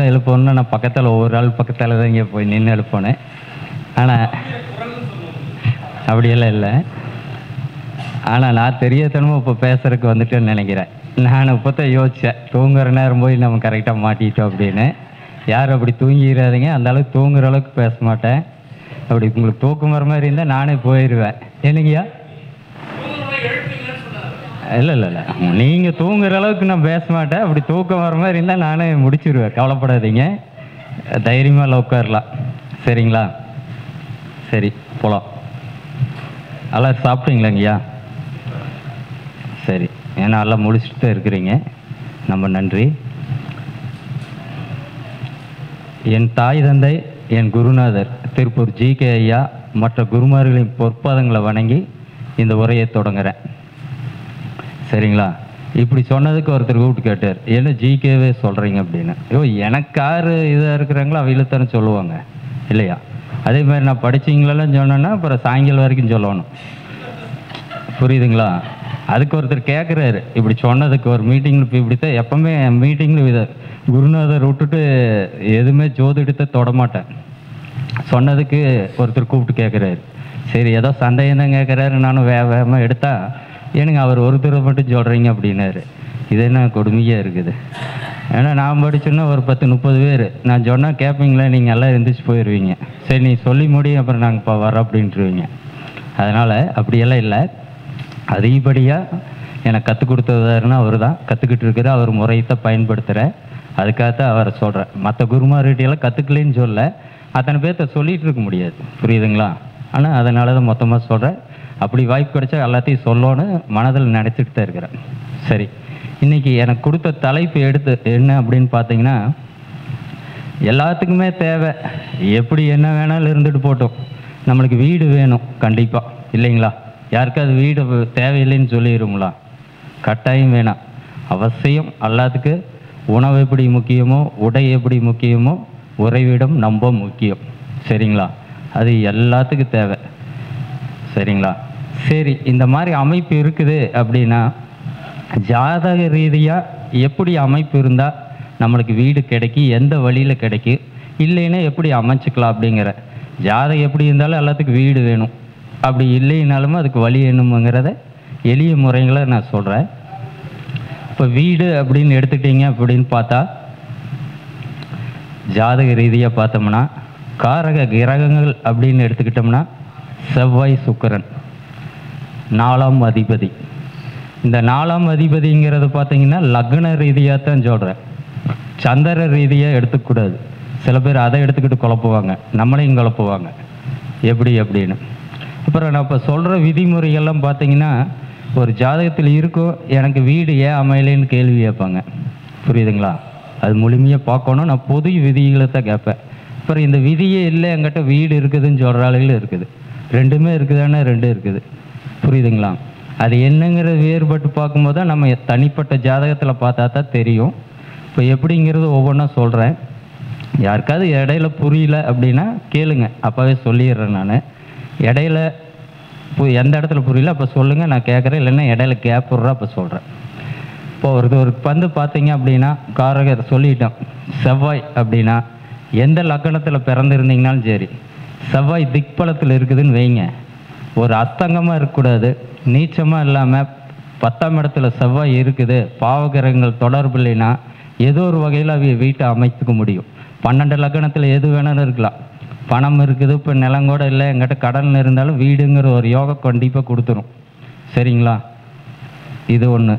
எழுப்பணும்னா நான் பக்கத்தில் ஒவ்வொரு ஆள் பக்கத்தில் தான் இங்கே போய் நின்று எழுப்போனேன். ஆனால் அப்படியெல்லாம் இல்லை. ஆனால் நான் தெரியாதனமும் இப்போ பேசுறதுக்கு வந்துட்டேன்னு நினைக்கிறேன். நான் இப்போ தான் யோசித்தேன், தூங்குற நேரம் போய் நம்ம கரெக்டாக மாட்டிட்டோம் அப்படின்னு. யாரும் அப்படி தூங்கிடாதீங்க, அந்த அளவுக்கு தூங்குற அளவுக்கு பேச மாட்டேன். அப்படி உங்களுக்கு தூக்கம் வர மாதிரி இருந்தால் நானே போயிடுவேன். என்னங்கய்யா? இல்லை இல்லை இல்லை, நீங்கள் தூங்குற அளவுக்கு நான் பேச மாட்டேன். அப்படி தூக்கம் வர மாதிரி இருந்தால் நானே முடிச்சிடுவேன். கவலைப்படாதீங்க, தைரியமாக உட்காரலாம். சரிங்களா? சரி, போகலாம். எல்லாம் சாப்பிட்டீங்களாங்கய்யா? சரி, ஏன்னா எல்லாம் முடிச்சுட்டு தான் இருக்கிறீங்க. நம்ம நன்றி. என் தாய் தந்தை, என் குருநாதர் திருப்பூர் ஜி.கே. ஐயா மற்ற குருமார்களின் பொற்பாதங்களை வணங்கி இந்த உரையை தொடங்குறேன். சரிங்களா? இப்படி சொன்னதுக்கு ஒருத்தர் கூப்பிட்டு கேட்டார், என்ன ஜி.கேவே சொல்கிறீங்க அப்படின்னு. ஐயோ, எனக்கு யார் இதாக இருக்கிறாங்களோ அவையில்தானே சொல்லுவாங்க இல்லையா? அதே மாதிரி நான் படிச்சிங்களெல்லாம் சொன்னேன்னா அப்புறம் சாயங்காலம் வரைக்கும் சொல்லணும். புரியுதுங்களா? அதுக்கு ஒருத்தர் கேட்குறாரு, இப்படி சொன்னதுக்கு ஒரு மீட்டிங்கில் இப்போ இப்படித்தான் எப்போவுமே மீட்டிங்கில் இதை குருநாதர் விட்டுட்டு எதுவுமே ஜோதிடத்தை தொடமாட்டேன். சொன்னதுக்கு ஒருத்தர் கூப்பிட்டு கேட்குறாரு. சரி, ஏதோ சந்தேகம் தான் கேட்குறாரு, நானும் வேகமாக எடுத்தா எனக்கு அவர் ஒருத்தரை மட்டும் சொல்கிறீங்க அப்படின்னாரு. இது என்ன கொடுமையாக இருக்குது. ஏன்னா நான் படிச்சோன்னா ஒரு 10-30 பேர், நான் சொன்னால் கேட்பீங்களா, நீங்கள் எல்லாம் எழுந்திரிச்சு போயிடுவீங்க. சரி, நீ சொல்லி முடியும், அப்புறம் நாங்கள் இப்போ வரோம் அப்படின்ட்டுருவீங்க. அதனால் அப்படியெல்லாம் இல்லை. அதிகப்படியாக எனக்கு கற்றுக் கொடுத்ததாருன்னா அவர் தான் கற்றுக்கிட்டு இருக்கிற, அவர் முறையத்தை பயன்படுத்துகிறேன். அதுக்காகத்தான் அவரை சொல்கிறேன். மற்ற குருமார்கிட்டையெல்லாம் கற்றுக்கலன்னு சொல்ல, அத்தனை பேர்த்த சொல்லிகிட்டு இருக்க முடியாது. புரியுதுங்களா? ஆனால் அதனால தான் மொத்தமாக சொல்கிறேன். அப்படி வாய்ப்பு கிடைச்சா எல்லாத்தையும் சொல்லணும்னு மனதில் நினச்சிட்டு தான் இருக்கிறேன். சரி, இன்றைக்கி எனக்கு கொடுத்த தலைப்பு எடுத்து என்ன அப்படின்னு பார்த்தீங்கன்னா, எல்லாத்துக்குமே தேவை, எப்படி என்ன வேணாலும் இருந்துட்டு போட்டோம், நம்மளுக்கு வீடு வேணும் கண்டிப்பாக, இல்லைங்களா? யாருக்காவது வீடு தேவையில்லைன்னு சொல்லிடுங்களா? கட்டாயம் வேணாம், அவசியம். எல்லாத்துக்கு உணவு எப்படி முக்கியமோ, உடை எப்படி முக்கியமோ, உறைவிடம் ரொம்ப முக்கியம். சரிங்களா? அது எல்லாத்துக்கும் தேவை. சரிங்களா? சரி, இந்த மாதிரி அமைப்பு இருக்குது அப்படின்னா ஜாதக ரீதியாக எப்படி அமைப்பு இருந்தால் நம்மளுக்கு வீடு கிடைக்கும், எந்த வழியில் கிடைக்கும், இல்லைன்னா எப்படி அமைச்சிக்கலாம் அப்படிங்கிற. ஜாதகம் எப்படி இருந்தாலும் எல்லாத்துக்கும் வீடு வேணும், அப்படி இல்லைனாலும் அதுக்கு வழி வேணுங்கிறத எளிய முறைகளை நான் சொல்கிறேன். இப்போ வீடு அப்படின்னு எடுத்துக்கிட்டீங்க அப்படின்னு பார்த்தா, ஜாதக ரீதியாக பார்த்தோம்னா காரக கிரகங்கள் அப்படின்னு எடுத்துக்கிட்டோம்னா செவ்வாய், சுக்கிரன் 4ஆம் அதிபதி. இந்த 4ஆம் அதிபதிங்கிறது பார்த்தீங்கன்னா லக்ன ரீதியாக தான் சொல்கிறேன், சந்திர ரீதியாக எடுத்துக்கூடாது. சில பேர் அதை எடுத்துக்கிட்டு குழப்புவாங்க, நம்மளையும் குழப்புவாங்க எப்படி அப்படின்னு. அப்புறம் நான் இப்போ சொல்கிற விதிமுறைகள்லாம் பார்த்தீங்கன்னா, ஒரு ஜாதகத்தில் இருக்கும் எனக்கு வீடு ஏன் அமையலைன்னு கேள்வி கேட்பாங்க. புரியுதுங்களா? அது முழுமையாக பார்க்கணும். நான் பொது விதிகளை தான் கேட்பேன். அப்புறம் இந்த விதியே இல்லை, என்கிட்ட வீடு இருக்குதுன்னு சொல்கிற ஆளுகளும் இருக்குது. ரெண்டுமே இருக்குதானே? ரெண்டும் இருக்குது. புரியுதுங்களா? அது என்னங்கிறது வேறுபட்டு பார்க்கும்போது தான் நம்ம தனிப்பட்ட ஜாதகத்தில் பார்த்தா தான் தெரியும். இப்போ எப்படிங்கிறது ஒவ்வொன்றா சொல்கிறேன். யாருக்காவது இடையில புரியல அப்படின்னா கேளுங்க, அப்போவே சொல்லிடுறேன். நான் இடையில எந்த இடத்துல புரியல அப்போ சொல்லுங்கள், நான் கேட்குறேன். இல்லைன்னா இடையில கேப் விட்றேன், அப்போ சொல்கிறேன். இப்போ ஒரு வந்து பார்த்தீங்க அப்படின்னா காரகர் சொல்லிட்டோம். செவ்வாய் அப்படின்னா எந்த லக்கணத்தில் பிறந்திருந்தீங்கனாலும் சரி, செவ்வாய் திக்பலத்தில் இருக்குதுன்னு வைங்க, ஒரு அஸ்தங்கமாக இருக்கக்கூடாது, நீச்சமாக இல்லாமல் 10ஆம் இடத்துல செவ்வாய் இருக்குது, பாவகிரகங்கள் தொடர்பு இல்லைன்னா ஏதோ ஒரு வகையில் வீட்டை அமைத்துக்க முடியும். 12 லக்கணத்தில் எது வேணாலும் இருக்கலாம். பணம் இருக்குது, இப்போ நிலங்கூட இல்லை, எங்கிட்ட கடன் இருந்தாலும் வீடுங்கிற ஒரு யோகா கண்டிப்பாக கொடுத்துரும். சரிங்களா? இது ஒன்று.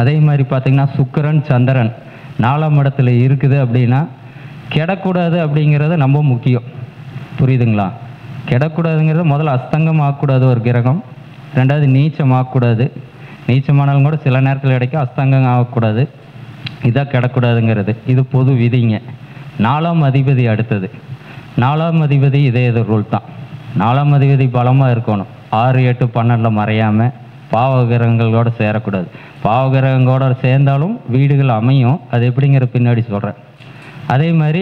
அதே மாதிரி பார்த்திங்கன்னா சுக்கிரன், சந்திரன் 4ஆம் இடத்துல இருக்குது அப்படின்னா கெடக்கூடாது அப்படிங்கிறது ரொம்ப முக்கியம். புரியுதுங்களா? கெடக்கூடாதுங்கிறது முதல்ல அஸ்தங்கம் ஆகக்கூடாது ஒரு கிரகம். ரெண்டாவது நீச்சம் ஆகக்கூடாது. நீச்சமானாலும் கூட சில நேரத்தில் கிடைக்கும், அஸ்தங்கம் ஆகக்கூடாது. இதான் கெடக்கூடாதுங்கிறது. இது பொது விதிங்க. 4ஆம் அதிபதி அடுத்தது. 4ஆம் அதிபதி இதே ரூல் தான். 4ஆம் அதிபதி பலமாக இருக்கணும். 6, 8, 12 மறையாமல் பாவகிரகங்களோடு சேரக்கூடாது. பாவகிரகங்களோட சேர்ந்தாலும் வீடுகள் அமையும். அது எப்படிங்கிற பின்னாடி சொல்கிறேன். அதே மாதிரி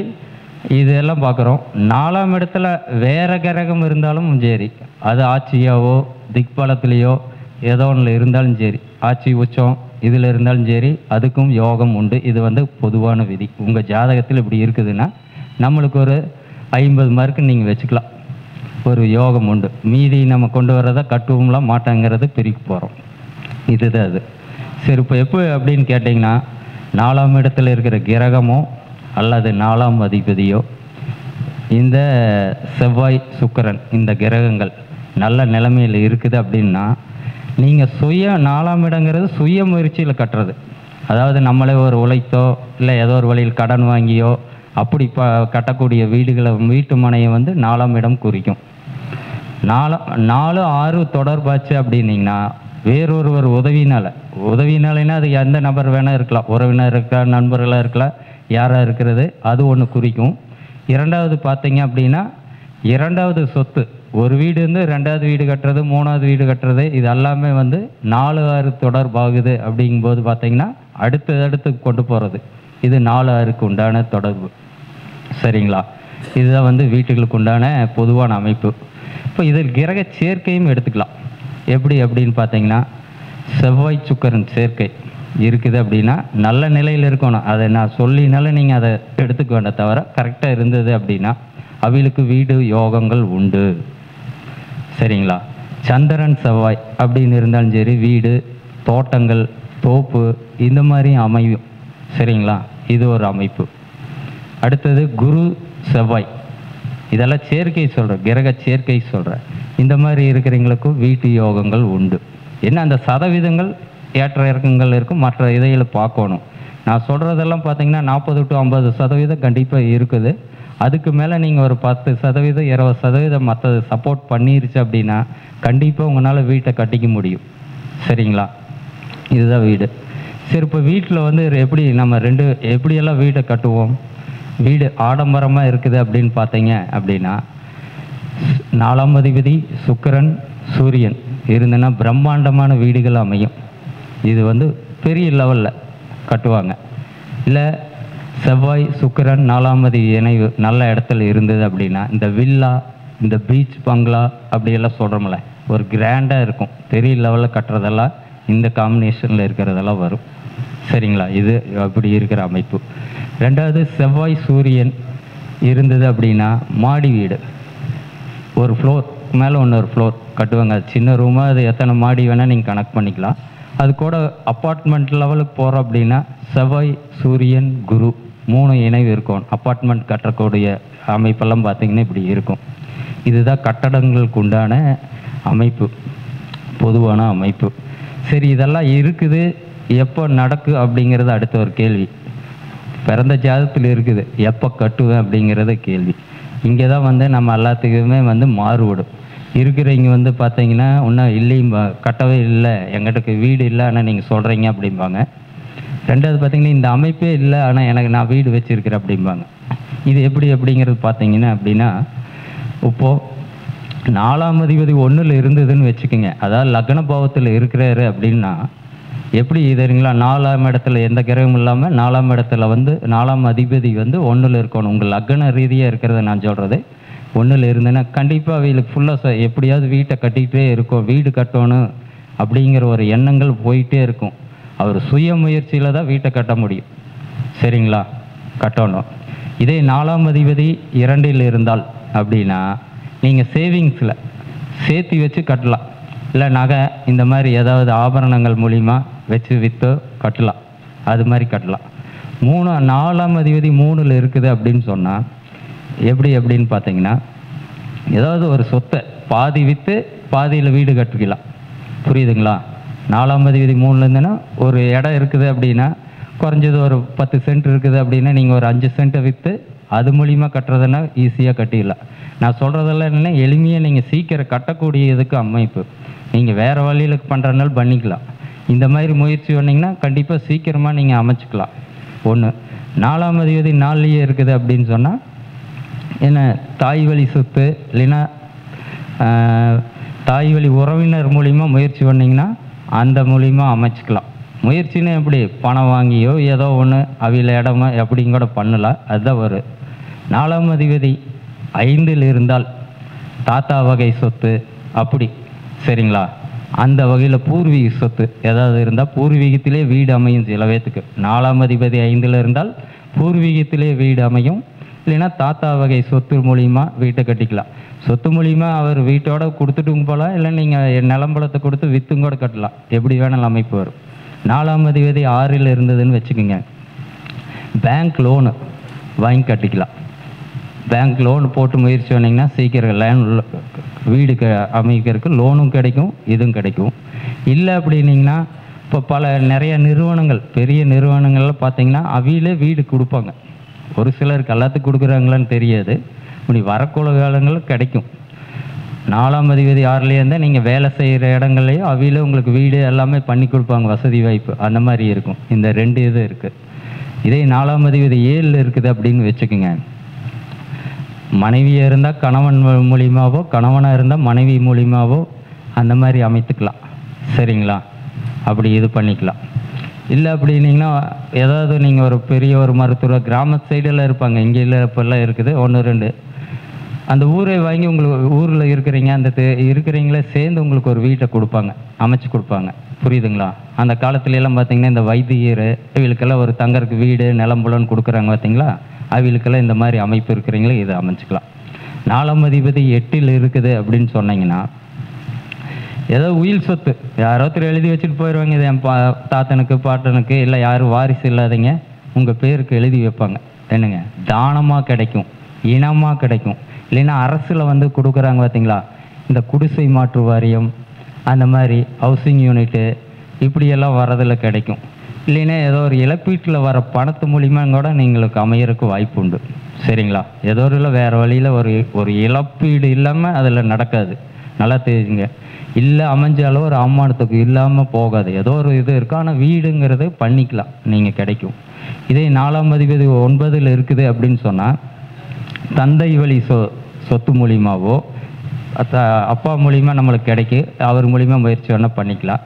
இதெல்லாம் பார்க்குறோம். 4ஆம் இடத்துல வேறு கிரகம் இருந்தாலும் சரி, அது ஆட்சியாவோ திக்பலத்திலேயோ ஏதோ ஒன்றில் இருந்தாலும் சரி, ஆட்சி உச்சம் இதில் இருந்தாலும் சரி அதுக்கும் யோகம் உண்டு. இது வந்து பொதுவான விதி. உங்கள் ஜாதகத்தில் இப்படி இருக்குதுன்னா நம்மளுக்கு ஒரு 50 மார்க்கு நீங்கள் வச்சுக்கலாம். ஒரு யோகம் உண்டு. மீதி நம்ம கொண்டு வரதை கட்டுவோம்லாம் மாட்டாங்கிறது பிரிக்க போகிறோம். இதுதான் அது. சரி, இப்போ எப்போ அப்படின்னு கேட்டிங்கன்னா 4ஆம் இடத்துல இருக்கிற கிரகமோ அல்லது 4ஆம் அதிபதியோ இந்த செவ்வாய் சுக்கிரன் இந்த கிரகங்கள் நல்ல நிலைமையில் இருக்குது அப்படின்னா நீங்கள் 4ஆம் இடங்கிறது சுய முயற்சியில் கட்டுறது. அதாவது நம்மளே ஒரு உழைத்தோ இல்லை ஏதோ ஒரு வழியில் கடன் வாங்கியோ அப்படி கட்டக்கூடிய வீடுகளை வீட்டு மனையை வந்து 4ஆம் இடம் குறிக்கும். 4 6 தொடர்பாச்சு அப்படின்னிங்கன்னா வேறொருவர் உதவினாலேன்னா அது எந்த நபர் வேணால் இருக்கலாம், உறவினர் இருக்கலாம், நண்பர்களாக இருக்கலாம், யாராக இருக்கிறது அது ஒன்று குறிக்கும். 2வது பார்த்தீங்க அப்படின்னா 2வது சொத்து, ஒரு வீடு வந்து 2வது வீடு கட்டுறது, 3வது வீடு கட்டுறது, இது எல்லாமே வந்து 4 6 தொடர்பாகுது. அப்படிங்கும்போது பார்த்தீங்கன்னா அடுத்து கொண்டு போகிறது இது 4 6க்கு உண்டான தொடர்பு. சரிங்களா? இதுதான் வந்து வீட்டுகளுக்கு உண்டான பொதுவான அமைப்பு. இப்போ இதில் கிரக சேர்க்கையும் எடுத்துக்கலாம். எப்படி அப்படின்னு பார்த்தீங்கன்னா செவ்வாய் சுக்கிரன் சேர்க்கை இருக்குது அப்படின்னா நல்ல நிலையில் இருக்கணும். அதை நான் சொல்லினாலும் நீங்கள் அதை எடுத்துக்க வேண்டாம். தவிர கரெக்டாக இருந்தது அப்படின்னா அவளுக்கு வீடு யோகங்கள் உண்டு. சரிங்களா? சந்திரன் செவ்வாய் அப்படின்னு இருந்தாலும் சரி வீடு, தோட்டங்கள், தோப்பு இந்த மாதிரி அமையும். சரிங்களா? இது ஒரு அமைப்பு. அடுத்தது குரு செவ்வாய், இதெல்லாம் சேர்க்கை சொல்கிறேன், கிரக சேர்க்கை சொல்கிறேன். இந்த மாதிரி இருக்கிறவங்களுக்கும் வீட்டு யோகங்கள் உண்டு. என்ன அந்த சதவீதங்கள் ஏற்ற இறக்கங்கள் இருக்கும். மற்ற இதையில் பார்க்கணும். நான் சொல்கிறதெல்லாம் பார்த்தீங்கன்னா 40 to 50% கண்டிப்பாக இருக்குது. அதுக்கு மேலே நீங்கள் ஒரு 10% 20% மற்றது சப்போர்ட் பண்ணிருச்சு அப்படின்னா கண்டிப்பாக உங்களால் வீட்டை கட்டிக்க முடியும். சரிங்களா? இதுதான் வீடு. சரி, இப்போ வீட்டில் வந்து எப்படி நம்ம எப்படியெல்லாம் வீட்டை கட்டுவோம்? வீடு ஆடம்பரமாக இருக்குது அப்படின்னு பார்த்தீங்க அப்படின்னா 4ஆம் அதிபதி சுக்கிரன் சூரியன் இருந்ததுன்னா பிரம்மாண்டமான வீடுகள் அமையும். இது வந்து பெரிய லெவலில் கட்டுவாங்க. இல்லை செவ்வாய் சுக்கிரன் 4ஆம் அதிபதி இணைவு நல்ல இடத்துல இருந்தது அப்படின்னா இந்த வில்லா, இந்த பீச் பங்களா அப்படியெல்லாம் சொல்கிறோம்ல, ஒரு கிராண்டாக இருக்கும். பெரிய லெவலில் கட்டுறதெல்லாம் இந்த காம்பினேஷனில் இருக்கிறதெல்லாம் வரும். சரிங்களா? இது அப்படி இருக்கிற அமைப்பு. 2வது செவ்வாய் சூரியன் இருந்தது அப்படின்னா மாடி வீடு, ஒரு ஃப்ளோர் மேலே இன்னொரு ஃப்ளோர் கட்டுவாங்க. அது சின்ன ரூமாக, அது எத்தனை மாடி வேணால் நீங்கள் கனெக்ட் பண்ணிக்கலாம். அது கூட அப்பார்ட்மெண்ட் லெவலுக்கு போகிறோம் அப்படின்னா செவ்வாய் சூரியன் குரு 3 இணைவு இருக்கும். அப்பார்ட்மெண்ட் கட்டக்கூடிய அமைப்பெல்லாம் பார்த்திங்கன்னா இப்படி இருக்கும். இதுதான் கட்டடங்களுக்கு உண்டான அமைப்பு, பொதுவான அமைப்பு. சரி, இதெல்லாம் இருக்குது, எப்போ நடக்கு அப்படிங்கிறது அடுத்த ஒரு கேள்வி. பிறந்த ஜாதகத்தில் இருக்குது, எப்போ கட்டுவேன் அப்படிங்கிறத கேள்வி. இங்கே தான் வந்து நம்ம எல்லாத்துக்குமே வந்து மாறுபடும். இருக்கிறவங்க வந்து பார்த்தீங்கன்னா இன்னும் இல்லையும் கட்டவே இல்லை, எங்கிட்ட வீடு இல்லை ஆனால் நீங்கள் சொல்கிறீங்க அப்படிம்பாங்க. 2வது பார்த்தீங்கன்னா இந்த அமைப்பே இல்லை ஆனால் நான் வீடு வச்சுருக்கிறேன் அப்படிம்பாங்க. இது எப்படி அப்படிங்கிறது பார்த்தீங்கன்னா அப்படின்னா இப்போது 4ஆம் அதிபதி 1ல் இருந்ததுன்னு வச்சுக்கோங்க. அதாவது லக்ன பாவத்தில் இருக்கிறாரு அப்படின்னா எப்படி இதுங்களா 4ஆம் இடத்துல எந்த கிரகமும் இல்லாமல் 4ஆம் இடத்துல வந்து 4ஆம் அதிபதி வந்து 1ல் இருக்கணும். உங்கள் லக்ன ரீதியாக இருக்கிறத நான் சொல்கிறது 1ல் இருந்தேன்னா கண்டிப்பாக அவங்களுக்கு ஃபுல்லாக எப்படியாவது வீட்டை கட்டிகிட்டே இருக்கும். வீடு கட்டணும் அப்படிங்கிற ஒரு எண்ணங்கள் போயிட்டே இருக்கும். அவர் சுய முயற்சியில் தான் வீட்டை கட்ட முடியும். சரிங்களா? கட்டணும். இதே 4ஆம் அதிபதி 2ல் இருந்தால் அப்படின்னா நீங்கள் சேவிங்ஸில் சேர்த்து வச்சு கட்டலாம். இல்லை நகை இந்த மாதிரி ஏதாவது ஆபரணங்கள் மூலிமா வச்சு விற்று கட்டலாம். அது மாதிரி கட்டலாம். 4ஆம் அதிபதி 3ல் இருக்குது அப்படின்னு சொன்னால் எப்படின்னு பார்த்தீங்கன்னா ஏதாவது ஒரு சொத்தை பாதி விற்று பாதியில் வீடு கட்டிக்கலாம். புரியுதுங்களா? 4ஆம் அதிபதி 3ல் இருந்தேன்னா ஒரு இடம் இருக்குது அப்படின்னா குறைஞ்சது ஒரு 10 சென்ட் இருக்குது அப்படின்னா நீங்கள் ஒரு 5 சென்ட்டை விற்று அது மூலிமா கட்டுறதுன்னா ஈஸியாக கட்டிடலாம். நான் சொல்கிறதெல்லாம் என்னென்னா எளிமையாக நீங்கள் சீக்கிரம் கட்டக்கூடியதுக்கு அமைப்பு. நீங்கள் வேறு வழியில் பண்ணுறதுனால பண்ணிக்கலாம். இந்த மாதிரி முயற்சி பண்ணிங்கன்னா கண்டிப்பாக சீக்கிரமாக நீங்கள் அமைச்சிக்கலாம். 1 4ஆம் அதிபதி 4லேயே இருக்குது அப்படின்னு சொன்னால் என்ன தாய் வழி சொத்து இல்லைன்னா தாய் வழி உறவினர் மூலிமா முயற்சி பண்ணிங்கன்னா அந்த மூலிமா அமைச்சிக்கலாம். முயற்சின்னு எப்படி பணம் வாங்கியோ ஏதோ ஒன்று அவையில் இடமோ எப்படிங்க கூட பண்ணலாம். அதுதான் வரும். 4ஆம் அதிபதி 5ல் இருந்தால் தாத்தா வகை சொத்து அப்படி. சரிங்களா? அந்த வகையில் பூர்வீக சொத்து ஏதாவது இருந்தால் பூர்வீகத்திலே வீடு அமையும். சில பேத்துக்கு 4ஆம் அதிபதி 5ல் இருந்தால் பூர்வீகத்திலே வீடு அமையும். இல்லைன்னா தாத்தா வகை சொத்து மூலிமா வீட்டை கட்டிக்கலாம். சொத்து மூலிமா அவர் வீட்டோட கொடுத்துட்டும் போகலாம், இல்லை நீங்கள் நிலம்பலத்தை கொடுத்து விற்றும் கூட கட்டலாம். எப்படி வேணாலும் அமைப்பு வரும். 4ஆம் அதிபதி 6ல் இருந்ததுன்னு வச்சுக்கோங்க, பேங்க் லோனு வாங்கி கட்டிக்கலாம். பேங்க் லோன் போட்டு முயற்சி பண்ணிங்கன்னா சீக்கிரம் வீடு அமைக்கிறதுக்கு லோனும் கிடைக்கும், இதுவும் கிடைக்கும். இல்லை அப்படின்னிங்கன்னா இப்போ நிறைய நிறுவனங்கள், பெரிய நிறுவனங்கள்லாம் பார்த்தீங்கன்னா அவையிலே வீடு கொடுப்பாங்க. ஒரு சிலருக்கு எல்லாத்துக்கும் கொடுக்குறாங்களான்னு தெரியாது. இப்படி வரக்குள்ள காலங்களில் கிடைக்கும். 4ஆம் அதிபதி 6லே இருந்தால் நீங்கள் வேலை செய்கிற இடங்கள்லையும் அவையிலே உங்களுக்கு வீடு எல்லாமே பண்ணி கொடுப்பாங்க, வசதி வாய்ப்பு அந்த மாதிரி இருக்கும். இந்த 2 இது இருக்குது. இதே 4ஆம் அதிபதி 7ல் இருக்குது அப்படின்னு வச்சுக்கோங்க, மனைவியாக இருந்தால் கணவன் மூலியமாகவோ, கணவனாக இருந்தால் மனைவி மூலியமாகவோ அந்த மாதிரி அமைத்துக்கலாம். சரிங்களா? அப்படி இது பண்ணிக்கலாம். இல்லை அப்படின்னீங்கன்னா ஏதாவது நீங்கள் ஒரு பெரிய ஒரு மருத்துவர் கிராம சைடில் இருப்பாங்க, இங்கே இல்லை இப்போல்லாம் இருக்குது 1 2 அந்த ஊரை வாங்கி உங்களுக்கு ஊரில் இருக்கிறீங்க, அந்த இருக்கிறீங்களே சேர்ந்து உங்களுக்கு ஒரு வீட்டை கொடுப்பாங்க, அமைச்சு கொடுப்பாங்க. புரியுதுங்களா? அந்த காலத்துலலாம் பார்த்தீங்கன்னா இந்த வைத்தியர் இவங்களுக்கெல்லாம் ஒரு தங்கருக்கு வீடு நிலம்புலன்னு கொடுக்குறாங்க பார்த்தீங்களா, அவங்களுக்கெல்லாம் இந்த மாதிரி அமைப்பு இருக்கிறீங்களே இதை அமைச்சிக்கலாம். 4ஆம் அதிபதி 8ல் இருக்குது அப்படின்னு சொன்னீங்கன்னா ஏதோ உயில் சொத்து யாராவது எழுதி வச்சுட்டு போயிடுவாங்க, இது என் தாத்தனுக்கு பாட்டனுக்கு இல்லை யாரும் வாரிசு இல்லாதீங்க உங்கள் பேருக்கு எழுதி வைப்பாங்க. என்னங்க தானமாக கிடைக்கும், இனமாக கிடைக்கும். இல்லைன்னா அரசில் வந்து கொடுக்குறாங்க பார்த்தீங்களா, இந்த குடிசை மாற்று வாரியம் அந்த மாதிரி ஹவுசிங் யூனிட்டு இப்படியெல்லாம் வரதில் கிடைக்கும். இல்லைன்னா ஏதோ ஒரு இழப்பீட்டில் வர பணத்து மூலிமா கூட நீங்களுக்கு அமையறதுக்கு வாய்ப்பு உண்டு. சரிங்களா? ஏதோ ஒரு இல்லை வேறு வழியில் ஒரு இழப்பீடு இல்லாமல் அதில் நடக்காது. நல்லா தெரிஞ்சுங்க. இல்லை அமைஞ்சாலும் ஒரு அவமானத்துக்கு இல்லாமல் போகாது. ஏதோ ஒரு இது இருக்கும், ஆனால் வீடுங்கிறது பண்ணிக்கலாம், நீங்கள் கிடைக்கும். இதே 4ஆம் அதிபதி 9ல் இருக்குது அப்படின்னு சொன்னால் தந்தை வழி சொத்து மூலியமாகவோ அப்பா மூலிமா நம்மளுக்கு கிடைக்கும், அவர் மூலிமா முயற்சி வேணால் பண்ணிக்கலாம்.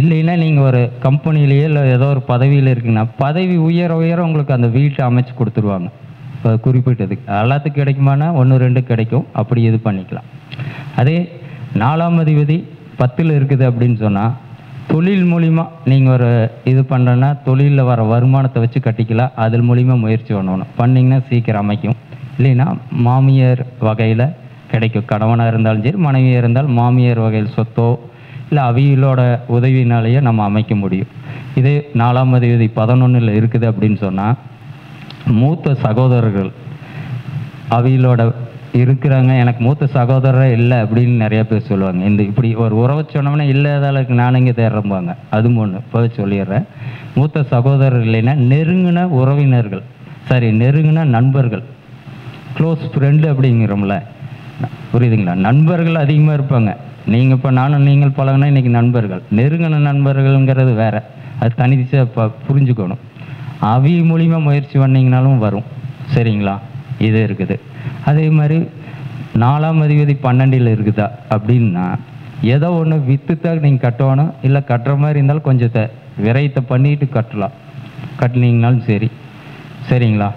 இல்லைன்னா நீங்கள் ஒரு கம்பெனிலேயே இல்லை ஏதோ ஒரு பதவியில் இருக்குங்கன்னா பதவி உயர உங்களுக்கு அந்த வீட்டை அமைச்சு கொடுத்துருவாங்க. குறிப்பிட்டதுக்கு எல்லாத்துக்கும் கிடைக்குமானா 1 2 கிடைக்கும், அப்படி இது பண்ணிக்கலாம். அதே 4ஆம் அதிபதி 10ல் இருக்குது அப்படின்னு சொன்னால் தொழில் மூலிமா நீங்கள் ஒரு இது பண்ணுறேன்னா தொழிலில் வர வருமானத்தை வச்சு கட்டிக்கலாம். அதன் மூலிமா முயற்சி பண்ணிங்கன்னா சீக்கிரம் அமைக்கும். இல்லைன்னா மாமியார் வகையில் கிடைக்கும். கணவனாக இருந்தாலும் சரி, மனைவியாக இருந்தால் மாமியார் வகையில் சொத்தோ இல்லை அவியலோட உதவினாலேயே நம்ம அமைக்க முடியும். இதே 4ஆம் அதிபதி 11ல் இருக்குது அப்படின்னு சொன்னால் மூத்த சகோதரர்கள் அவியலோட இருக்கிறாங்க, எனக்கு மூத்த சகோதரர் இல்லை அப்படின்னு நிறைய பேர் சொல்லுவாங்க. இந்த இப்படி ஒரு உறவை சொன்னோம்னா இல்லாதளவுக்கு நானுங்க தேடுறம்பாங்க. அதுவும் ஒன்று இப்போ சொல்லிடுறேன். மூத்த சகோதரர் இல்லைன்னா நெருங்கின உறவினர்கள், சரி நெருங்கின நண்பர்கள், க்ளோஸ் ஃப்ரெண்டு அப்படிங்கிறோம்ல, புரியுதுங்களா? நண்பர்கள் அதிகமாக இருப்பாங்க. நீங்கள் இப்போ நானும் நீங்கள் பழகினா இன்றைக்கி நண்பர்கள். நெருங்கின நண்பர்கள்ங்கிறது வேறு, அது தனிச்சா புரிஞ்சுக்கணும். அவி மூலிமா முயற்சி பண்ணிங்கனாலும் வரும். சரிங்களா? இது இருக்குது. அதே மாதிரி 4ஆம் அதிபதி 12ல் இருக்குதா அப்படின்னா ஏதோ ஒன்று விற்றுத்தான் நீங்கள் கட்டணும். இல்லை கட்டுற மாதிரி இருந்தாலும் கொஞ்சம் விரயத்தை பண்ணிட்டு கட்டலாம், கட்டினீங்கனாலும் சரி. சரிங்களா?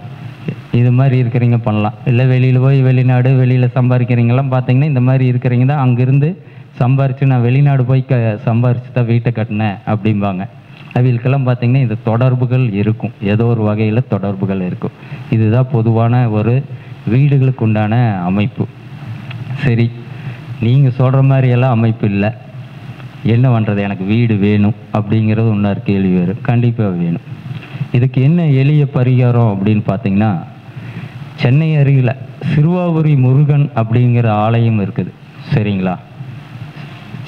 இது மாதிரி இருக்கிறீங்க பண்ணலாம். இல்லை வெளியில் போய் வெளிநாடு வெளியில் சம்பாதிக்கிறீங்களாம் பார்த்தீங்கன்னா இந்த மாதிரி இருக்கிறீங்க தான் அங்கேருந்து சம்பாரித்து நான் வெளிநாடு போய் சம்பாரித்து தான் வீட்டை கட்டினேன் அப்படிம்பாங்க. அவங்களுக்கெல்லாம் பார்த்திங்கன்னா இந்த தொடர்புகள் இருக்கும், ஏதோ ஒரு வகையில் தொடர்புகள் இருக்கும். இதுதான் பொதுவான ஒரு வீடுகளுக்கு உண்டான அமைப்பு. சரி, நீங்கள் சொல்கிற மாதிரியெல்லாம் அமைப்பு இல்லை, என்ன பண்ணுறது, எனக்கு வீடு வேணும் அப்படிங்கிறது இன்னொரு கேள்வி வரும். கண்டிப்பாக வேணும். இதுக்கு என்ன எளிய பரிகாரம் அப்படின்னு பார்த்தீங்கன்னா, சென்னை அருகில் சிறுவாபுரி முருகன் அப்படிங்கிற ஆலயம் இருக்குது. சரிங்களா?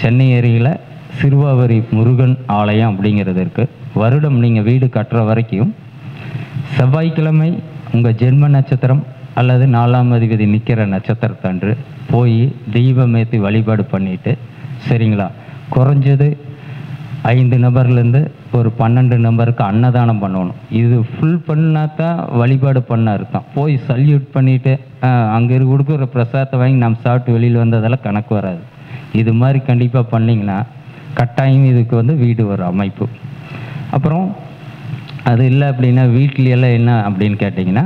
சென்னை அருகில் சிறுவாபுரி முருகன் ஆலயம் அப்படிங்கிறது இருக்குது. வருடம் நீங்கள் வீடு கட்டுற வரைக்கும் செவ்வாய்க்கிழமை உங்கள் ஜென்ம நட்சத்திரம் அல்லது 4ஆம் அதிபதி நிற்கிற நட்சத்திரத்தன்று போய் தீபமேற்றி வழிபாடு பண்ணிவிட்டு, சரிங்களா, குறைஞ்சது 5 நபர்லேருந்து ஒரு 12 நபருக்கு அன்னதானம் பண்ணணும். இது ஃபுல் பண்ணால் தான் வழிபாடு பண்ண அர்த்தம். போய் சல்யூட் பண்ணிவிட்டு அங்கே கொடுக்குற பிரசாதத்தை வாங்கி நம்ம சாப்பிட்டு வெளியில் வந்ததெல்லாம் கணக்கு வராது. இது மாதிரி கண்டிப்பாக பண்ணிங்கன்னா கட்டாயம் இதுக்கு வீடு ஒரு அமைப்பு. அப்புறம் அது இல்லை அப்படின்னா வீட்லையெல்லாம் என்ன அப்படின்னு கேட்டிங்கன்னா,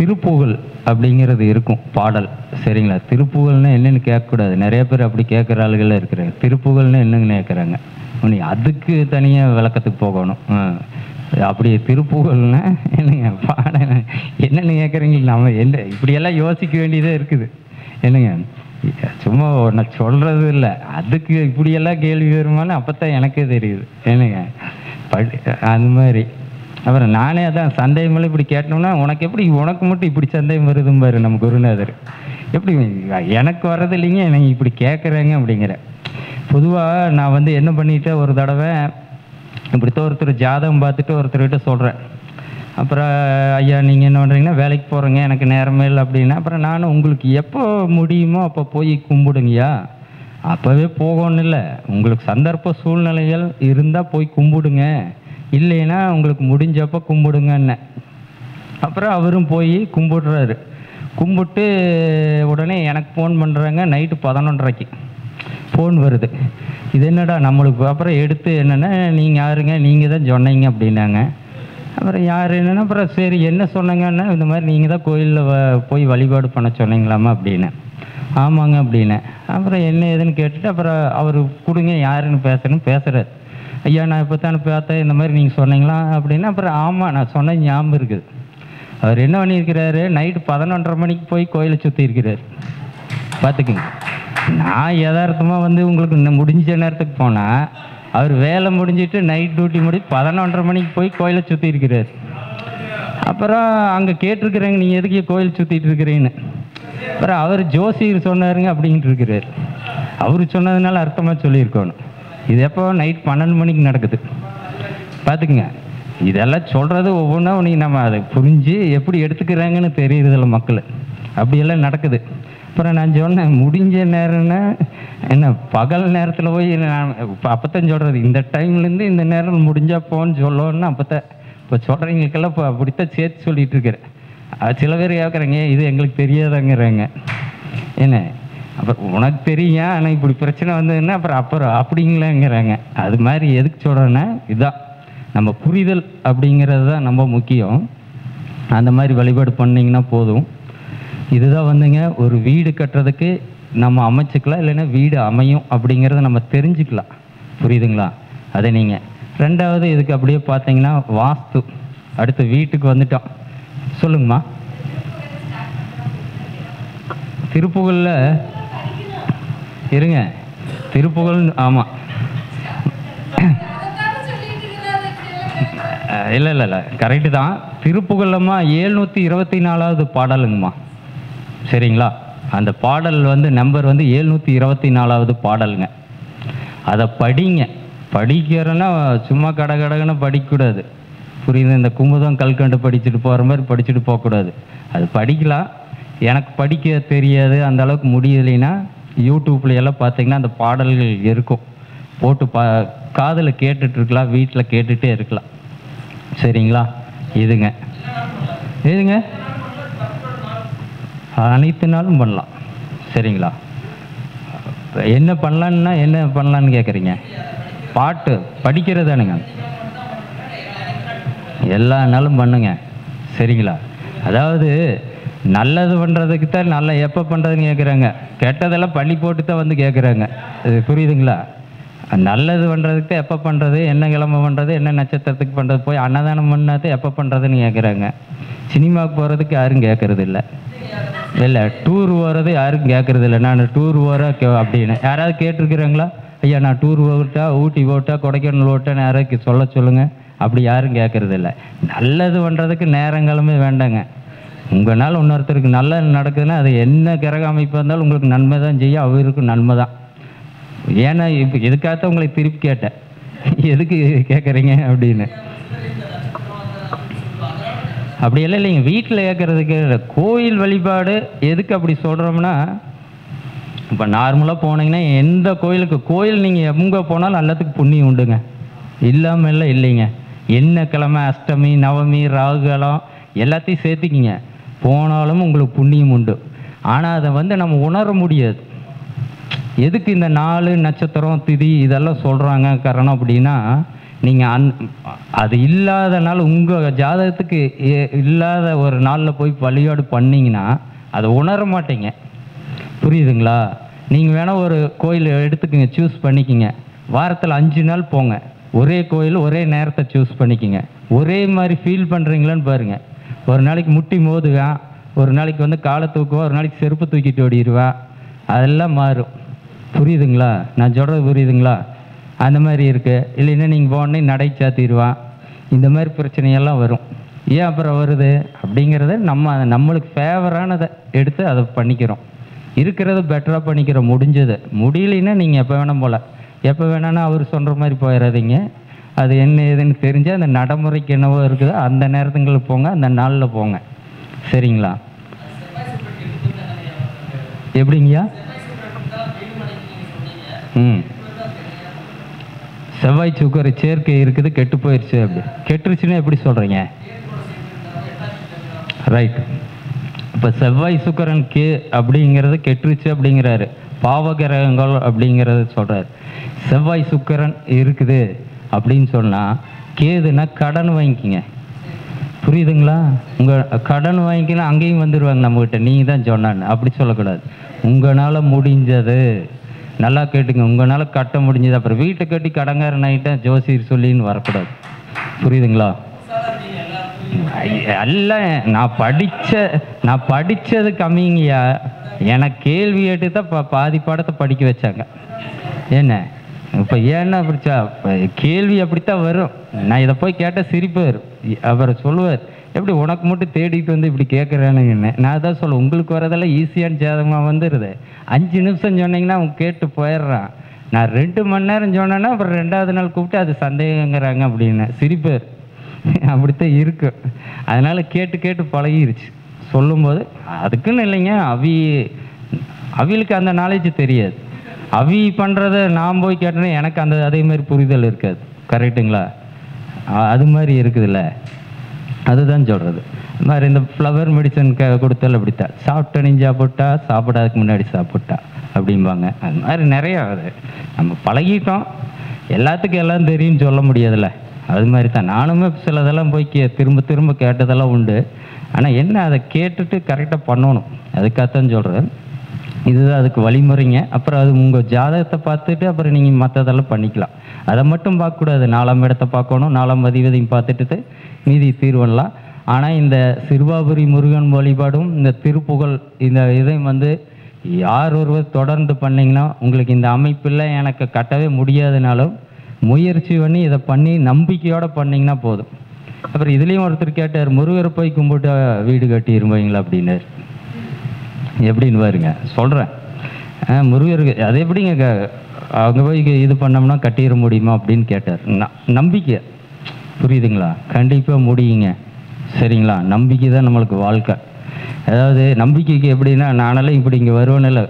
திருப்புகழ் அப்படிங்கிறது இருக்கும் பாடல். சரிங்களா? திருப்புகழ்னா என்னென்னு கேட்கக்கூடாது. நிறைய பேர் அப்படி கேட்குற ஆளுகள் இருக்கிறாங்க. திருப்புகழ்னா என்னங்கன்னு கேட்குறாங்க. நீ அதுக்கு தனியாக விளக்கத்துக்கு போகணும். அப்படி திருப்புகழ்னா என்னங்க பாட என்னென்னு கேட்குறீங்க? நம்ம என்ன இப்படியெல்லாம் யோசிக்க வேண்டியதே இருக்குது. என்னங்க சும்மா ஒன்று சொல்கிறது இல்லை, அதுக்கு இப்படியெல்லாம் கேள்வி வருமானு அப்போ தான் எனக்கே தெரியுது. என்னங்க அது மாதிரி. அப்புறம் நானே அதான் சந்தேகமெல்லாம் இப்படி கேட்டோம்னா, உனக்கு எப்படி, உனக்கு மட்டும் இப்படி சந்தேகம் வருதும் பாரு நம்ம குருநாதர். எப்படி எனக்கு வர்றது இல்லைங்க, நீங்கள் இப்படி கேட்குறேங்க அப்படிங்கிற. பொதுவாக நான் வந்து என்ன பண்ணிட்டேன், ஒரு தடவை இப்படித்தான் ஒருத்தர் ஜாதகம் பார்த்துட்டு ஒருத்தர்கிட்ட சொல்கிறேன். அப்புறம் ஐயா நீங்கள் என்ன பண்ணுறீங்கன்னா, வேலைக்கு போகிறேங்க, எனக்கு நேரமே இல்லை அப்படின்னா. அப்புறம் நானும் உங்களுக்கு எப்போ முடியுமோ அப்போ போய் கும்பிடுங்கய்யா, அப்போவே போகணும் இல்லை, உங்களுக்கு சந்தர்ப்ப சூழ்நிலைகள் இருந்தால் போய் கும்பிடுங்க, இல்லைன்னா உங்களுக்கு முடிஞ்சப்போ கும்பிடுங்கன்னு. அப்புறம் அவரும் போய் கும்பிடுறாரு. கும்பிட்டு உடனே எனக்கு ஃபோன் பண்ணுறாங்க. நைட்டு 11:30க்கு ஃபோன் வருது. இது என்னடா நம்மளுக்கு. அப்புறம் எடுத்து என்னென்னா, நீங்கள் யாருங்க, நீங்கள் தான் சொன்னீங்க அப்படின்னாங்க. அப்புறம் யார் என்னென்னா, அப்புறம் சரி என்ன சொன்னாங்கன்னா, இந்த மாதிரி நீங்கள் தான் கோயிலில் போய் வழிபாடு பண்ண சொன்னீங்களாமா அப்படின்னு. ஆமாங்க அப்படின்னேன். அப்புறம் என்ன ஏதுன்னு கேட்டுட்டு அப்புறம் அவர் கொடுங்க யாருன்னு பேசுகிறார். ஐயா நான் இப்போ தானே பார்த்தேன், இந்த மாதிரி நீங்கள் சொன்னீங்களா அப்படின்னா. அப்புறம் ஆமாம் நான் சொன்னது ஞாபகம் இருக்குது. அவர் என்ன பண்ணியிருக்கிறாரு, நைட்டு 11:30 மணிக்கு போய் கோயிலை சுற்றி இருக்கிறார். பார்த்துக்குங்க. நான் யதார்த்தமாக வந்து உங்களுக்கு முடிஞ்ச நேரத்துக்கு போனால், அவர் வேலை முடிஞ்சிட்டு நைட் டியூட்டி முடிச்சு 11:30 மணிக்கு போய் கோயிலை சுற்றி இருக்கிறார். அப்புறம் அங்கே கேட்டிருக்கிறேங்க, நீங்கள் எதுக்கு கோயில் சுற்றிட்டு இருக்கிறீன்னு. அப்புறம் அவர் ஜோசியர் சொன்னாருங்க அப்படின்ட்டு இருக்கிறார். அவர் சொன்னதுனால அர்த்தமாக சொல்லியிருக்கணும். இது எப்போ நைட் 12 மணிக்கு நடக்குது. பார்த்துக்குங்க. இதெல்லாம் சொல்கிறது ஒவ்வொன்றா நீங்கள் நம்ம அதை புரிஞ்சு எப்படி எடுத்துக்கிறாங்கன்னு தெரியுறதில்ல மக்கள். அப்படியெல்லாம் நடக்குது. அப்புறம் நான் சொன்னேன், முடிஞ்ச நேரம்னா என்ன பகல் நேரத்தில் போய் நான் அப்போத்தான் சொல்கிறது, இந்த டைம்லேருந்து இந்த நேரம் முடிஞ்சால் போன்னு சொல்லணும்னா அப்போத்தான். இப்போ சொல்கிறவங்களுக்கெல்லாம் இப்போ அப்படித்தான் சேர்த்து சொல்லிகிட்டு இருக்கிறேன். சில பேர் கேட்குறாங்க, இது எங்களுக்கு தெரியாதாங்கிறாங்க. என்ன அப்புறம் உனக்கு தெரியும், ஆனால் இப்படி பிரச்சனை வந்ததுன்னா அப்புறம் அப்படிங்களாங்கிறாங்க. அது மாதிரி எதுக்கு சொல்கிறேன்னா, இதுதான் நம்ம புரிதல் அப்படிங்கிறது தான் ரொம்ப முக்கியம். அந்த மாதிரி வழிபாடு பண்ணிங்கன்னா போதும். இதுதான் வந்துங்க ஒரு வீடு கட்டுறதுக்கு நம்ம அமைச்சிக்கலாம், இல்லைன்னா வீடு அமையும் அப்படிங்கிறத நம்ம தெரிஞ்சுக்கலாம். புரியுதுங்களா? அதை நீங்கள் ரெண்டாவது இதுக்கு அப்படியே பார்த்தீங்கன்னா வாஸ்து. அடுத்து வீட்டுக்கு வந்துட்டோம். சொல்லுங்கம்மா. திருப்புகழில் இருங்க, திருப்புகழ் ஆமாம். இல்லை கரெக்டு தான். திருப்புகழம்மா 724வது பாடலுங்கம்மா. சரிங்களா? அந்த பாடல் வந்து நம்பர் வந்து 724வது பாடலுங்க. அதை படிங்க. படிக்கிறேன்னா சும்மா கடகடன்னு படிக்கக்கூடாது. புரியுது? இந்த குமுதம் கல்கண்டு படிச்சுட்டு போகிற மாதிரி படிச்சுட்டு போகக்கூடாது. அது படிக்கலாம். எனக்கு படிக்க தெரியாது, அந்த அளவுக்கு முடியலைன்னா யூடியூப்ல எல்லாம் பார்த்தீங்கன்னா அந்த பாடல்கள் இருக்கும். போட்டு காதில் கேட்டுட்ருக்கலாம், வீட்டில் கேட்டுகிட்டே இருக்கலாம். சரிங்களா? இதுங்க அனைத்து நாளும் பண்ணலாம். சரிங்களா? என்ன பண்ணலான்னு கேட்குறீங்க? பாட்டு படிக்கிறதானுங்க. எல்லா நாளும் பண்ணுங்க. சரிங்களா? அதாவது நல்லது பண்ணுறதுக்கு தான் நல்லா எப்போ பண்ணுறதுன்னு கேட்குறாங்க. கெட்டதெல்லாம் பள்ளி போட்டு தான் வந்து கேட்குறாங்க. இது புரியுதுங்களா? நல்லது பண்ணுறதுக்கு தான் எப்போ பண்ணுறது, என்ன கிழமை பண்ணுறது, என்ன நட்சத்திரத்துக்கு பண்ணுறது, போய் அன்னதானம் பண்ணாது எப்போ பண்ணுறதுன்னு கேட்குறாங்க. சினிமாவுக்கு போகிறதுக்கு யாரும் கேட்குறது இல்லை, டூர் போகிறது யாரும் கேட்குறது இல்லை. நான் டூர் போகிறேன் அப்படின்னு யாராவது கேட்டிருக்கிறீங்களா? ஐயா நான் டூர் போட்டா, ஊட்டி போட்டா, கொடைக்கானல் போட்டான்னு யாராவது சொல்லுங்கள். அப்படி யாரும் கேட்குறது இல்லை. நல்லது பண்ணுறதுக்கு நேரங்களுமே வேண்டாங்க. உங்களால் இன்னொருத்தருக்கு நல்லது நடக்குதுன்னா அது என்ன கிரக அமைப்பாக இருந்தாலும் உங்களுக்கு நன்மை தான் செய்யும், அவருக்கு நன்மை தான். ஏன்னா இப்போ எதுக்காகத்தான் உங்களை திருப்பி கேட்டேன், எதுக்கு கேட்குறீங்க அப்படின்னு. அப்படியெல்லாம் இல்லைங்க, வீட்டில் கேட்குறதுக்கு. கோயில் வழிபாடு எதுக்கு அப்படி சொல்கிறோம்னா, இப்போ நார்மலாக போனீங்கன்னா எந்த கோயில் நீங்கள் எங்கே போனாலும் எல்லாத்துக்கும் புண்ணியம் உண்டுங்க. இல்லாமல் எல்லாம் இல்லைங்க. என்ன கிழமை, அஷ்டமி, நவமி, ராகுகாலம் எல்லாத்தையும் சேர்த்துக்கிங்க, போனாலும் உங்களுக்கு புண்ணியம் உண்டு. ஆனால் அதை வந்து நம்ம உணர முடியாது. எதுக்கு இந்த 4 நட்சத்திரம் திதி இதெல்லாம் சொல்கிறாங்க காரணம் அப்படின்னா, நீங்கள் அது இல்லாதனால உங்கள் ஜாதகத்துக்கு இல்லாத ஒரு நாளில் போய் வழிபாடு பண்ணிங்கன்னா அதை உணர மாட்டீங்க. புரியுதுங்களா? நீங்கள் வேணால் ஒரு கோயில் எடுத்துக்கோங்க, சூஸ் பண்ணிக்கிங்க. வாரத்தில் 5 நாள் போங்க, ஒரே கோயில் ஒரே நேரத்தை சூஸ் பண்ணிக்கிங்க. ஒரே மாதிரி ஃபீல் பண்ணுறீங்களான்னு பாருங்கள். ஒரு நாளைக்கு முட்டி மோதுவேன், ஒரு நாளைக்கு வந்து காலை தூக்குவேன், ஒரு நாளைக்கு செருப்பு தூக்கிட்டு ஓடிடுவேன். அதெல்லாம் மாறும். புரியுதுங்களா? நான் சொல்கிறது புரியுதுங்களா? அந்த மாதிரி இருக்குது. இல்லைன்னா நீங்கள் போனே நடை சாத்திடுவான். இந்த மாதிரி பிரச்சனையெல்லாம் வரும். ஏன் அப்புறம் வருது அப்படிங்கிறத நம்மளுக்கு ஃபேவரானதை எடுத்து அதை பண்ணிக்கிறோம். இருக்கிறத பெட்டராக பண்ணிக்கிறோம். முடிஞ்சது. முடியலைன்னா நீங்கள் எப்போ வேணால் போகல, எப்போ வேணாலும் அவர் சொல்கிற மாதிரி போயிடாதீங்க. அது என்ன ஏதுன்னு தெரிஞ்சு அந்த நடைமுறைக்கு என்னவோ இருக்குதோ அந்த நேரத்துங்களுக்கு போங்க, அந்த நாளில் போங்க. சரிங்களா? எப்படிங்கய்யா? செவ்வாய் சுக்கர சேர்க்கை இருக்குது, கெட்டு போயிடுச்சு. அப்படி கெட்டுருச்சுன்னா எப்படி சொல்கிறீங்க? ரைட். இப்போ செவ்வாய் சுக்கரன் அப்படிங்கிறது கெட்டுருச்சு அப்படிங்கிறாரு. பாவகிரகங்கள் அப்படிங்கிறது சொல்கிறார். செவ்வாய் சுக்கரன் இருக்குது அப்படின்னு சொன்னால் கேதுன்னா கடன் வாங்கிக்கிங்க. புரியுதுங்களா? உங்கள் கடன் வாங்கிக்கினா அங்கேயும் வந்துடுவாங்க நம்மகிட்ட, நீங்கள் தான் சொன்னான்னு. அப்படி சொல்லக்கூடாது. உங்களால் முடிஞ்சது, நல்லா கேட்டுங்க, உங்களால் கட்ட முடிஞ்சது. அப்புறம் வீட்டை கட்டி கடங்காரன் ஆகிட்டா ஜோசியர் சொல்லின்னு வரக்கூடாது. புரியுதுங்களா? அல்ல, நான் படித்தது கம்மிங்கய்யா. எனக்கு கேள்வி கேட்டு தான் பாதி பாடத்தை படிக்க வச்சாங்க. என்ன இப்போ ஏன்னா அப்படிச்சா கேள்வி அப்படித்தான் வரும். நான் இதை போய் கேட்டால் சிரிப்பார். அவர் சொல்லுவார், எப்படி உனக்கு மட்டும் தேடிட்டு வந்து இப்படி கேட்குறேன்னு. நான் தான் சொல்லுவேன், உங்களுக்கு வரதெல்லாம் ஈஸியான ஜாதகமாக வந்துடுது. 5 நிமிஷம் சொன்னீங்கன்னா அவங்க கேட்டு போயிடுறான். நான் 2 மணி நேரம் சொன்னேன்னா அப்புறம் 2வது நாள் கூப்பிட்டு அது சந்தேகங்கிறாங்க அப்படின்னு சிரிப்பார். அப்படித்தான் இருக்கு. அதனால் கேட்டு கேட்டு பழகிருச்சு. சொல்லும்போது அதுக்குன்னு இல்லைங்க, அவிகளுக்கு அந்த நாலேஜ் தெரியாது. அவி பண்ணுறத நான் போய் கேட்டேன்னா எனக்கு அதே மாதிரி புரிதல் இருக்காது. கரெக்டுங்களா? அது மாதிரி இருக்குதுல்ல, அதுதான் சொல்கிறது. இது மாதிரி இந்த ஃப்ளவர் மெடிசன் கொடுத்தால் அப்படித்தான், சாப்பிட்டனையும் சாப்பிட்டா, சாப்பிடாதுக்கு முன்னாடி சாப்பிட்டா அப்படிம்பாங்க. அது மாதிரி நிறையா அது நம்ம பழகிட்டோம். எல்லாத்துக்கும் எல்லாம் தெரியும்னு சொல்ல முடியாதுல்ல. அது மாதிரி தான் நானுமே சிலதெல்லாம் போய் திரும்ப திரும்ப கேட்டதெல்லாம் உண்டு. ஆனால் என்ன, அதை கேட்டுட்டு கரெக்டாக பண்ணணும். அதுக்காகத்தான் சொல்கிறேன். இதுதான் அதுக்கு வழிமுறைங்க. அப்புறம் அது உங்கள் ஜாதகத்தை பார்த்துட்டு அப்புறம் நீங்கள் மற்றதெல்லாம் பண்ணிக்கலாம். அதை மட்டும் பார்க்கக்கூடாது. 4ஆம் இடத்தை பார்க்கணும், 4ஆம் அதிபதியும் பார்த்துட்டு மீதி தீர்வெல்லாம். ஆனால் இந்த சிறுவாபுரி முருகன் வழிபாடும் இந்த திருப்புகழ் இந்த இதையும் வந்து யார் ஒருவர் தொடர்ந்து பண்ணிங்கன்னா உங்களுக்கு இந்த அமைப்பில் எனக்கு கட்டவே முடியாதுனாலும் முயற்சி பண்ணி இதை பண்ணி நம்பிக்கையோடு பண்ணிங்கன்னா போதும். அப்புறம் இதுலேயும் ஒருத்தர் கேட்டார், முருகரை போய் கும்பிட்டு வீடு கட்டி இருப்பீங்களா அப்படின்னாரு. எப்படின்னு பாருங்க சொல்கிறேன். முருகருக்கு அது எப்படிங்க அவங்க போய் இது பண்ணோம்னா கட்டிட முடியுமா அப்படின்னு கேட்டார். நம்பிக்கை. புரியுதுங்களா? கண்டிப்பாக முடியுங்க. சரிங்களா? நம்பிக்கை தான் நம்மளுக்கு வாழ்க்கை. அதாவது நம்பிக்கைக்கு எப்படின்னா, நானெல்லாம் இப்படி இங்கே வருவேனில்ல,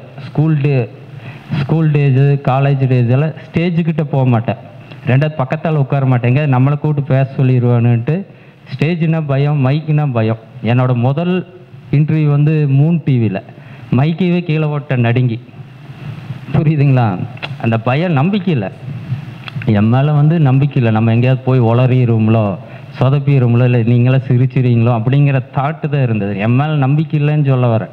ஸ்கூல் டேஜு காலேஜ் டேஜெல்லாம் ஸ்டேஜுக்கிட்ட போக மாட்டேன். 2வது பக்கத்தால் உட்கார மாட்டேங்க, நம்மளை கூப்பிட்டு பேச சொல்லிடுவானுன்ட்டு. ஸ்டேஜுன்னா பயம், மைக்குன்னா பயம். என்னோட முதல் இன்டர்வியூ வந்து மூன் டிவியில் மைக்கவே கீழே ஓட்ட நடுங்கி. புரியுதுங்களா? அந்த பயம் நம்பிக்கை இல்லை. என் மேலே வந்து நம்பிக்கை இல்லை. நம்ம எங்கேயாவது போய் உளறிடுவோம்லோ, சொதப்பிடுவோம்லோ, இல்லை நீங்களாம் சிரிச்சிடுவீங்களோ அப்படிங்கிற தாட்டு தான் இருந்தது. என் மேலே நம்பிக்கை இல்லைன்னு சொல்ல வரேன்.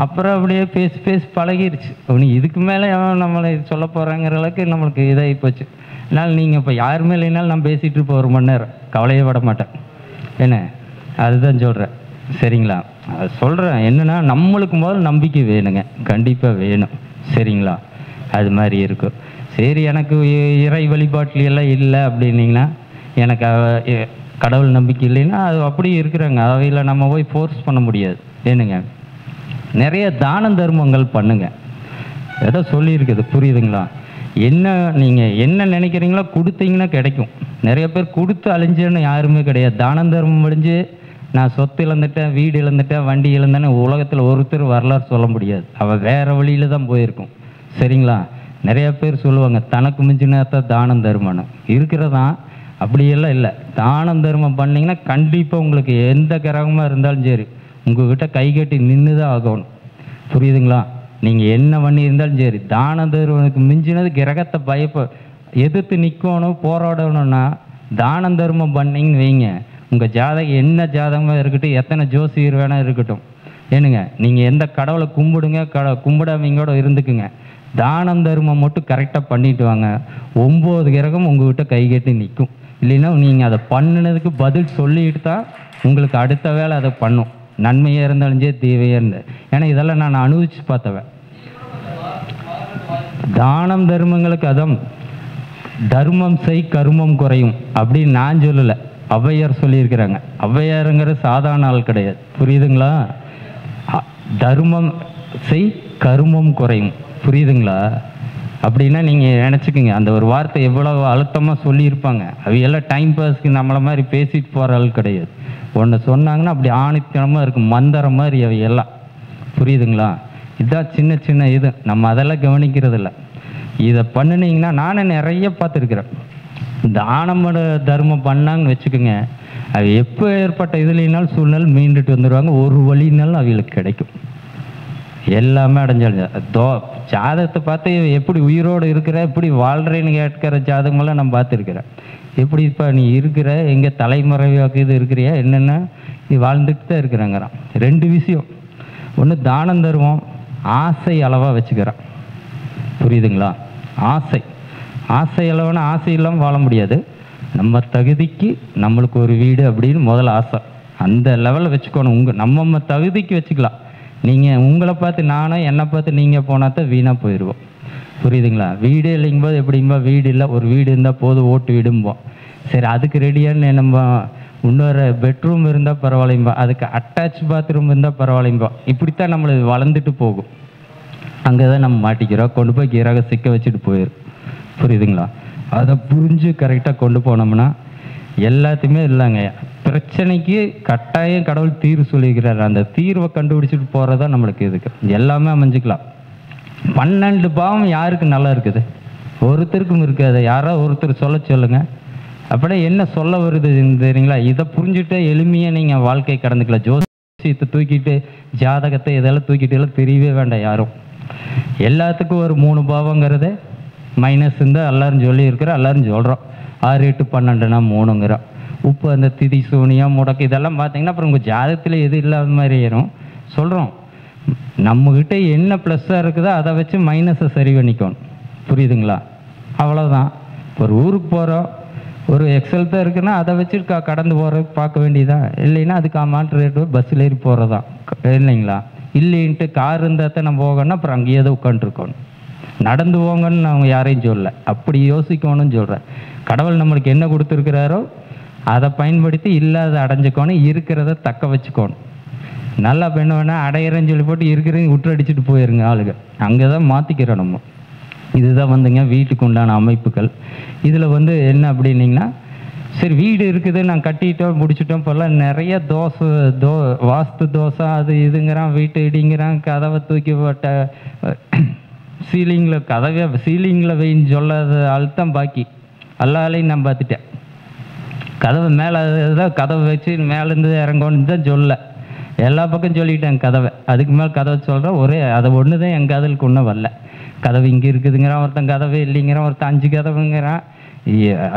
அப்புறம் அப்படியே பேசி பழகிருச்சு. நீ இதுக்கு மேலே நம்மளை சொல்ல போகிறாங்கிற அளவுக்கு நம்மளுக்கு இதாகி போச்சு. அதனால் நீங்கள் இப்போ யாருமே இல்லைனாலும் நான் பேசிகிட்டு இருப்பேன் 1 மணி நேரம், கவலையே பட மாட்டேன். என்ன அதுதான் சொல்கிறேன். சரிங்களா? அது சொல்கிறேன் என்னென்னா, நம்மளுக்கு முதல்ல நம்பிக்கை வேணுங்க, கண்டிப்பாக வேணும். சரிங்களா? அது மாதிரி இருக்கும். சரி, எனக்கு இறை வழிபாட்டிலெல்லாம் இல்லை அப்படின்னீங்கன்னா, எனக்கு கடவுள் நம்பிக்கை இல்லைன்னா அது அப்படியே இருக்கிறாங்க. அவையில் நம்ம போய் ஃபோர்ஸ் பண்ண முடியாது. ஏனுங்க, நிறைய தான தர்மங்கள் பண்ணுங்க. ஏதோ சொல்லியிருக்குது. புரியுதுங்களா? என்ன நீங்கள் என்ன நினைக்கிறீங்களோ கொடுத்தீங்கன்னா கிடைக்கும். நிறைய பேர் கொடுத்து அழிஞ்சேன்னு யாருமே கிடையாது. தான தர்மம் அழிஞ்சு நான் சொத்து இழந்துட்டேன், வீடு இழந்துட்டேன், வண்டி இழந்தேன்னு உலகத்தில் ஒருத்தர் வரலாறு சொல்ல முடியாது. அவள் வேறு வழியில் தான் போயிருக்கும். சரிங்களா? நிறைய பேர் சொல்லுவாங்க தனக்கு மிஞ்சினதான் தானம் தர்மம்னு. இருக்கிறதான் அப்படியெல்லாம் இல்லை. தானம் தர்மம் பண்ணிங்கன்னா கண்டிப்பாக உங்களுக்கு எந்த கிரகமாக இருந்தாலும் சரி உங்கள்கிட்ட கை கட்டி நின்று தான் ஆகணும். புரியுதுங்களா? நீங்கள் என்ன பண்ணியிருந்தாலும் சரி, தான தர்மனுக்கு மிஞ்சினது கிரகத்தை எதிர்த்து நிற்கணும் போராடணும்னா தானம் தர்மம் பண்ணிங்கன்னு வைங்க, உங்கள் ஜாதகம் என்ன ஜாதகமாக இருக்கட்டும், எத்தனை ஜோசியர் வேணால் இருக்கட்டும், ஏனுங்க நீங்கள் எந்த கடவுளை கும்பிடுங்க, கும்பிடாமீங்கோட இருந்துக்குங்க, தானம் தர்மம் மட்டும் கரெக்டாக பண்ணிட்டு வாங்க, 9 கிரகம் உங்கள்கிட்ட கை கட்டி நிற்கும். இல்லைன்னா நீங்கள் அதை பண்ணினதுக்கு பதில் சொல்லிட்டு தான் உங்களுக்கு அடுத்த வேலை அதை பண்ணும், நன்மையாக இருந்தாலும் சரி தீவையாக இருந்தது. ஏன்னா இதெல்லாம் நான் அனுபவித்து பார்த்தவன். தானம் தர்மங்களுக்கு அதான் தர்மம் செய் கருமம் குறையும் அப்படின்னு நான் சொல்லலை, ஔவையார் சொல்லியிருக்கிறாங்க. ஔவையாருங்கிற சாதாரண ஆள் கிடையாது, புரியுதுங்களா? தர்மம் செய் கருமம் குறையும், புரியுதுங்களா? அப்படின்னா நீங்கள் நினச்சிக்கோங்க, அந்த ஒரு வார்த்தை எவ்வளோ அழுத்தமாக சொல்லியிருப்பாங்க. அவையெல்லாம் டைம் பாஸ்க்கு நம்மளை மாதிரி பேசிட்டு போகிற ஆள் கிடையாது. ஒன்று சொன்னாங்கன்னா அப்படி ஆணித்தனமாக இருக்கும், மந்திரம் மாதிரி அவையெல்லாம், புரியுதுங்களா? இதுதான் சின்ன சின்ன இது, நம்ம அதெல்லாம் கவனிக்கிறதில்ல. இதை பண்ணினீங்கன்னா நானே நிறைய பார்த்துருக்குறேன். தானம் தர்மம் பண்ணாங்கன்னு வச்சுக்கோங்க, அது எப்போ ஏற்பட்ட இதுலைனாலும் சூழ்நிலை மீண்டுட்டு வந்துடுவாங்க, ஒரு வழினாலும் அவங்களுக்கு கிடைக்கும். எல்லாமே அடைஞ்சாலும் ஜாதகத்தை பார்த்து எப்படி உயிரோடு இருக்கிற, எப்படி வாழ்கிறேன்னு கேட்கிற ஜாதகமெல்லாம் நான் பார்த்துருக்குறேன். எப்படி இப்போ நீ இருக்கிற, எங்கே தலைமுறைவாக்கு இது இருக்கிறியா என்னென்னா, நீ வாழ்ந்துட்டு தான் இருக்கிறாங்கிறான். 2 விஷயம், ஒன்று தானம் தருவோம், ஆசை அளவாக வச்சுக்கிறான், புரியுதுங்களா? ஆசை அளவுனா ஆசை இல்லாமல் வாழ முடியாது. நம்ம தகுதிக்கு நம்மளுக்கு ஒரு வீடு அப்படின்னு முதல்ல ஆசை, அந்த லெவலில் வச்சுக்கணும். நம்ம தகுதிக்கு வச்சுக்கலாம். நீங்கள் உங்களை பார்த்து நானும், என்னை பார்த்து நீங்கள் போனால் தான் வீணாக போயிடுவோம், புரியுதுங்களா? வீடு இல்லைங்கும்போது எப்படிம்பா, வீடு இல்லை, ஒரு வீடு இருந்தால் போதும், ஓட்டு வீடும்போம். சரி, அதுக்கு ரெடியான்னு நம்ம இன்னொரு பெட்ரூம் இருந்தால் பரவாயில்லைம்பா, அதுக்கு அட்டாச் பாத்ரூம் இருந்தால் பரவாயில்லைம்பா. இப்படித்தான் நம்மளை வளர்ந்துட்டு போகும். அங்கே தான் நம்ம மாட்டிக்கிறோம், கொண்டு போய் கீராக சிக்க வச்சுட்டு போயிடும், புரியுதுங்களா? அதை புரிஞ்சு கரெக்டாக கொண்டு போனோம்னா எல்லாத்தையுமே இல்லைங்க. பிரச்சனைக்கு கட்டாயம் கடவுள் தீர்வு சொல்லிக்கிறார், அந்த தீர்வை கண்டுபிடிச்சிட்டு போகிறதா நம்மளுக்கு இதுக்கு எல்லாமே அமைஞ்சிக்கலாம். 12 பாவம் யாருக்கு நல்லா இருக்குது? ஒருத்தருக்கும் இருக்காது. யாரோ ஒருத்தர் சொல்லுங்கள். அப்படியே என்ன சொல்ல வருது தெரியுங்களா? இதை புரிஞ்சுட்டு எளிமையாக நீங்கள் வாழ்க்கை கடந்துக்கலாம். ஜோசியத்தை தூக்கிட்டு, ஜாதகத்தை இதெல்லாம் தூக்கிட்டு எல்லாம் தெரியவே வேண்டாம் யாரும். எல்லாத்துக்கும் ஒரு 3 பாவங்கிறது மைனஸ் இருந்தால் எல்லோரும் சொல்லியிருக்கிறோம், எல்லோரும் சொல்கிறோம். 6, 8, 12னா 3ங்கிறோம். உப்பு அந்த திதி சூனியம் முடக்கு இதெல்லாம் பார்த்தீங்கன்னா அப்புறம் உங்கள் ஜாதகத்தில் எது இல்லாத மாதிரி ஏறும் சொல்கிறோம். நம்மக்கிட்ட என்ன ப்ளஸ்ஸாக இருக்குதோ அதை வச்சு மைனஸை சரி பண்ணிக்கணும், புரியுதுங்களா? அவ்வளோதான். ஒரு ஊருக்கு போகிறோம், ஒரு எக்ஸல் தான் இருக்குன்னா அதை வச்சு கடந்து போகிறதுக்கு பார்க்க வேண்டியதான். இல்லைன்னா அதுக்கு அமௌண்ட் ரேட்டு பஸ்ஸில் ஏறி போகிறதான், இல்லைங்களா? இல்லைன்ட்டு கார் இருந்தால் தான் நம்ம போகணும்னா அப்புறம் அங்கேயே தான் உட்காந்துருக்கணும். நடந்து போங்கன்னு நான் யாரையும் சொல்லலை, அப்படி யோசிக்கணும்னு சொல்கிறேன். கடவுள் நம்மளுக்கு என்ன கொடுத்துருக்கிறாரோ அதை பயன்படுத்தி இல்லாத அடைஞ்சிக்கணும், இருக்கிறத தக்க வச்சுக்கணும். நல்லா பெண்ணு வேணால் அடையிறேன்னு சொல்லி போட்டு இருக்கிறதையும் விட்டு அடிச்சுட்டு போயிருங்க ஆளுங்க. அங்கே தான் மாற்றிக்கிறோம் நம்ம. இதுதான் வந்துங்க வீட்டுக்கு உண்டான அமைப்புகள். இதில் என்ன அப்படின்னிங்கன்னா, சரி வீடு இருக்குது, நான் கட்டிட்டோம் முடிச்சிட்டோம், இப்போல்லாம் நிறைய வாஸ்து தோசை அது இதுங்கிறான், வீட்டு இடிங்கிறான், கதவை தூக்கி போட்ட சீலிங்கில் வெயின்னு சொல்லாத அழுத்தம் பாக்கி எல்லாலையும் நான் பார்த்துட்டேன். கதவை மேலே தான் கதவை வச்சு மேலேருந்து இறங்கணுன்னு தான் சொல்ல, எல்லா பக்கம் சொல்லிட்டேன் கதவை. அதுக்கு மேலே கதவை சொல்கிறேன், ஒரே அதை ஒன்று தான் என் காதலுக்கு ஒன்றும் வரல. கதவு இங்கே இருக்குதுங்கிறான் ஒருத்தன், கதவே இல்லைங்கிறான் ஒருத்தன், 5 கதவுங்கிறான்.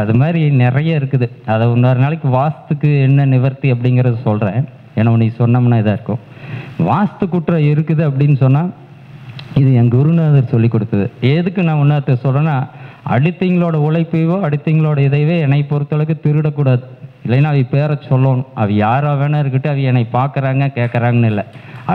அது மாதிரி நிறைய இருக்குது. அதை இன்னொரு நாளைக்கு வாஸ்துக்கு என்ன நிவர்த்தி அப்படிங்கிறத சொல்கிறேன். ஏன்னா நீ சொன்னோம்னா இதாக இருக்கும். வாஸ்து குற்றம் இருக்குது அப்படின்னு சொன்னால் இது என் குருநாதர் சொல்லி கொடுத்தது. எதுக்கு நான் இன்னொருத்த சொல்கிறேன்னா, அடுத்தவங்களோட உழைப்பையோ அடுத்தவங்களோட இதையவே என்னை பொறுத்தளவுக்கு திருடக்கூடாது. இல்லைன்னா அவை பேரை சொல்லணும். அவ யாராக வேணா இருக்கட்டும், அவ என்னை பார்க்குறாங்க கேட்குறாங்கன்னு இல்லை.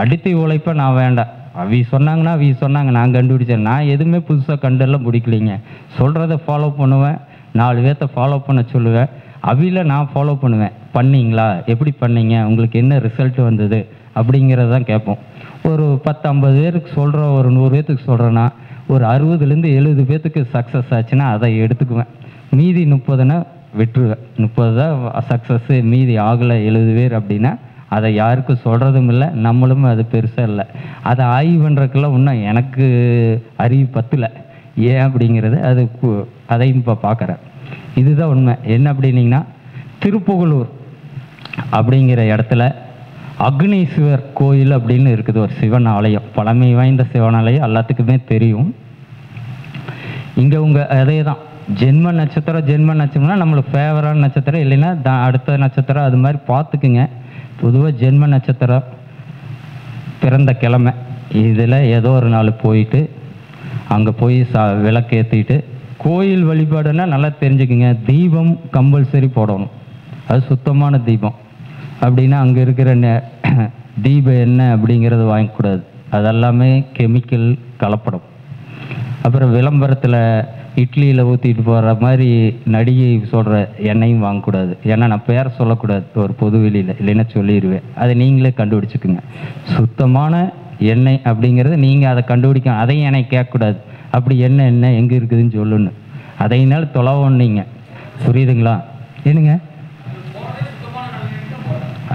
அடுத்த உழைப்பை நான் வேண்டாம். அவி சொன்னாங்க நான் கண்டுபிடிச்சேன். நான் எதுவுமே புதுசாக கண்டெல்லாம் பிடிக்கலைங்க. சொல்கிறத ஃபாலோ பண்ணுவேன், 4 பேர்த்த ஃபாலோ பண்ண சொல்லுவேன். அவியில் நான் ஃபாலோ பண்ணுவேன். பண்ணிங்களா, எப்படி பண்ணீங்க, உங்களுக்கு என்ன ரிசல்ட் வந்தது அப்படிங்கிறது தான் கேட்போம். ஒரு 10-50 பேருக்கு சொல்கிறோம், ஒரு 100 பேர்த்துக்கு சொல்கிறேன்னா ஒரு 60லேருந்து 70 பேர்த்துக்கு சக்ஸஸ் ஆச்சுன்னா அதை எடுத்துக்குவேன். மீதி 30னா விட்டுருவேன். 30 தான் சக்ஸஸ்ஸு, மீதி ஆகலை 70 பேர் அப்படின்னா அதை யாருக்கும் சொல்கிறதும் இல்லை, நம்மளும் அது பெருசாக இல்லை. அதை ஆய்வு பண்ணுறதுக்கெல்லாம் இன்னும் எனக்கு அறிவு பத்தலை. ஏன் அப்படிங்கிறது அதையும் இப்போ பார்க்குறேன். இதுதான் உண்மை. என்ன அப்படின்னிங்கன்னா, திருப்புகலூர் அப்படிங்கிற இடத்துல அக்னீஸ்வர் கோயில் அப்படின்னு இருக்குது, ஒரு சிவன் ஆலயம். பழமை வாய்ந்த சிவன் ஆலயம், எல்லாத்துக்குமே தெரியும். இங்கே அதே தான் ஜென்ம நட்சத்திரம்னா நம்மளுக்கு ஃபேவரான நட்சத்திரம், இல்லைன்னா அடுத்த நட்சத்திரம், அது மாதிரி பார்த்துக்குங்க. பொதுவாக ஜென்ம நட்சத்திரம், பிறந்த கிழமை, இதில் ஏதோ ஒரு நாள் போயிட்டு அங்கே போய் விளக்கேற்றிட்டு, கோயில் வழிபாடுன்னா நல்லா தெரிஞ்சுக்குங்க, தீபம் கம்பல்சரி போடணும். அது சுத்தமான தீபம். அப்படின்னா அங்கே இருக்கிற தீபம் என்ன அப்படிங்கிறது வாங்கக்கூடாது, அதெல்லாமே கெமிக்கல் கலப்படம். அப்புறம் விளம்பரத்தில் இட்லியில் ஊற்றிட்டு போகிற மாதிரி நடிகை சொல்கிற எண்ணெயும் வாங்கக்கூடாது. ஏன்னா நான் பேரை சொல்லக்கூடாது ஒரு பொது வெளியில், இல்லைன்னா சொல்லிடுவேன். அதை நீங்களே கண்டுபிடிச்சிக்குங்க. சுத்தமான எண்ணெய் அப்படிங்கிறது நீங்கள் அதை கண்டுபிடிக்க, அதையும் எனக்கு கேட்கக்கூடாது. அப்படி என்ன எங்கே இருக்குதுன்னு சொல்லணும், அதையினாலும் தொலைவோன்னீங்க. புரியுதுங்களா? என்னங்க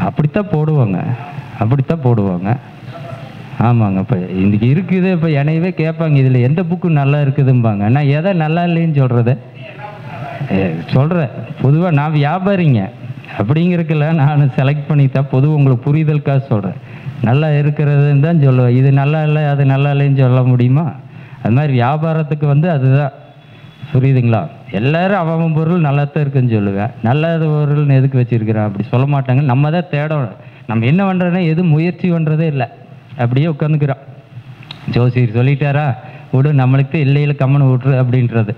அப்படித்தான் போடுவாங்க. ஆமாங்க. இப்போ இன்றைக்கி இருக்குது. இப்போ என்னையவே கேட்பாங்க, இதில் எந்த புக்கு நல்லா இருக்குதும்பாங்க. நான் எதை நல்லா இல்லைன்னு சொல்கிறேன். பொதுவாக நான் வியாபாரிங்க அப்படிங்கிறதுல நான் செலக்ட் பண்ணித்தான் பொதுவாக உங்களுக்கு புரிதலுக்காக சொல்கிறேன். நல்லா இருக்கிறதுன்னு தான் சொல்லுவேன். இது நல்லா இல்லை, அது நல்லா இல்லைன்னு சொல்ல முடியுமா? அது மாதிரி வியாபாரத்துக்கு அதுதான். புரியுதுங்களா? எல்லோரும் அவன் பொருள் நல்லா தான் இருக்குன்னு சொல்லுவேன். நல்லது பொருள்னு எதுக்கு வச்சுருக்கிறேன் அப்படி சொல்ல மாட்டாங்க. நம்ம தான் தேடணும். நம்ம என்ன பண்ணுறோன்னா எதுவும் முயற்சி பண்ணுறதே இல்லை, அப்படியே உட்காந்துக்கிறோம். ஜோசியர் சொல்லிட்டாரா விடு, நம்மளுக்கு இல்லையில் கம்மனை விட்டுரு அப்படின்றது.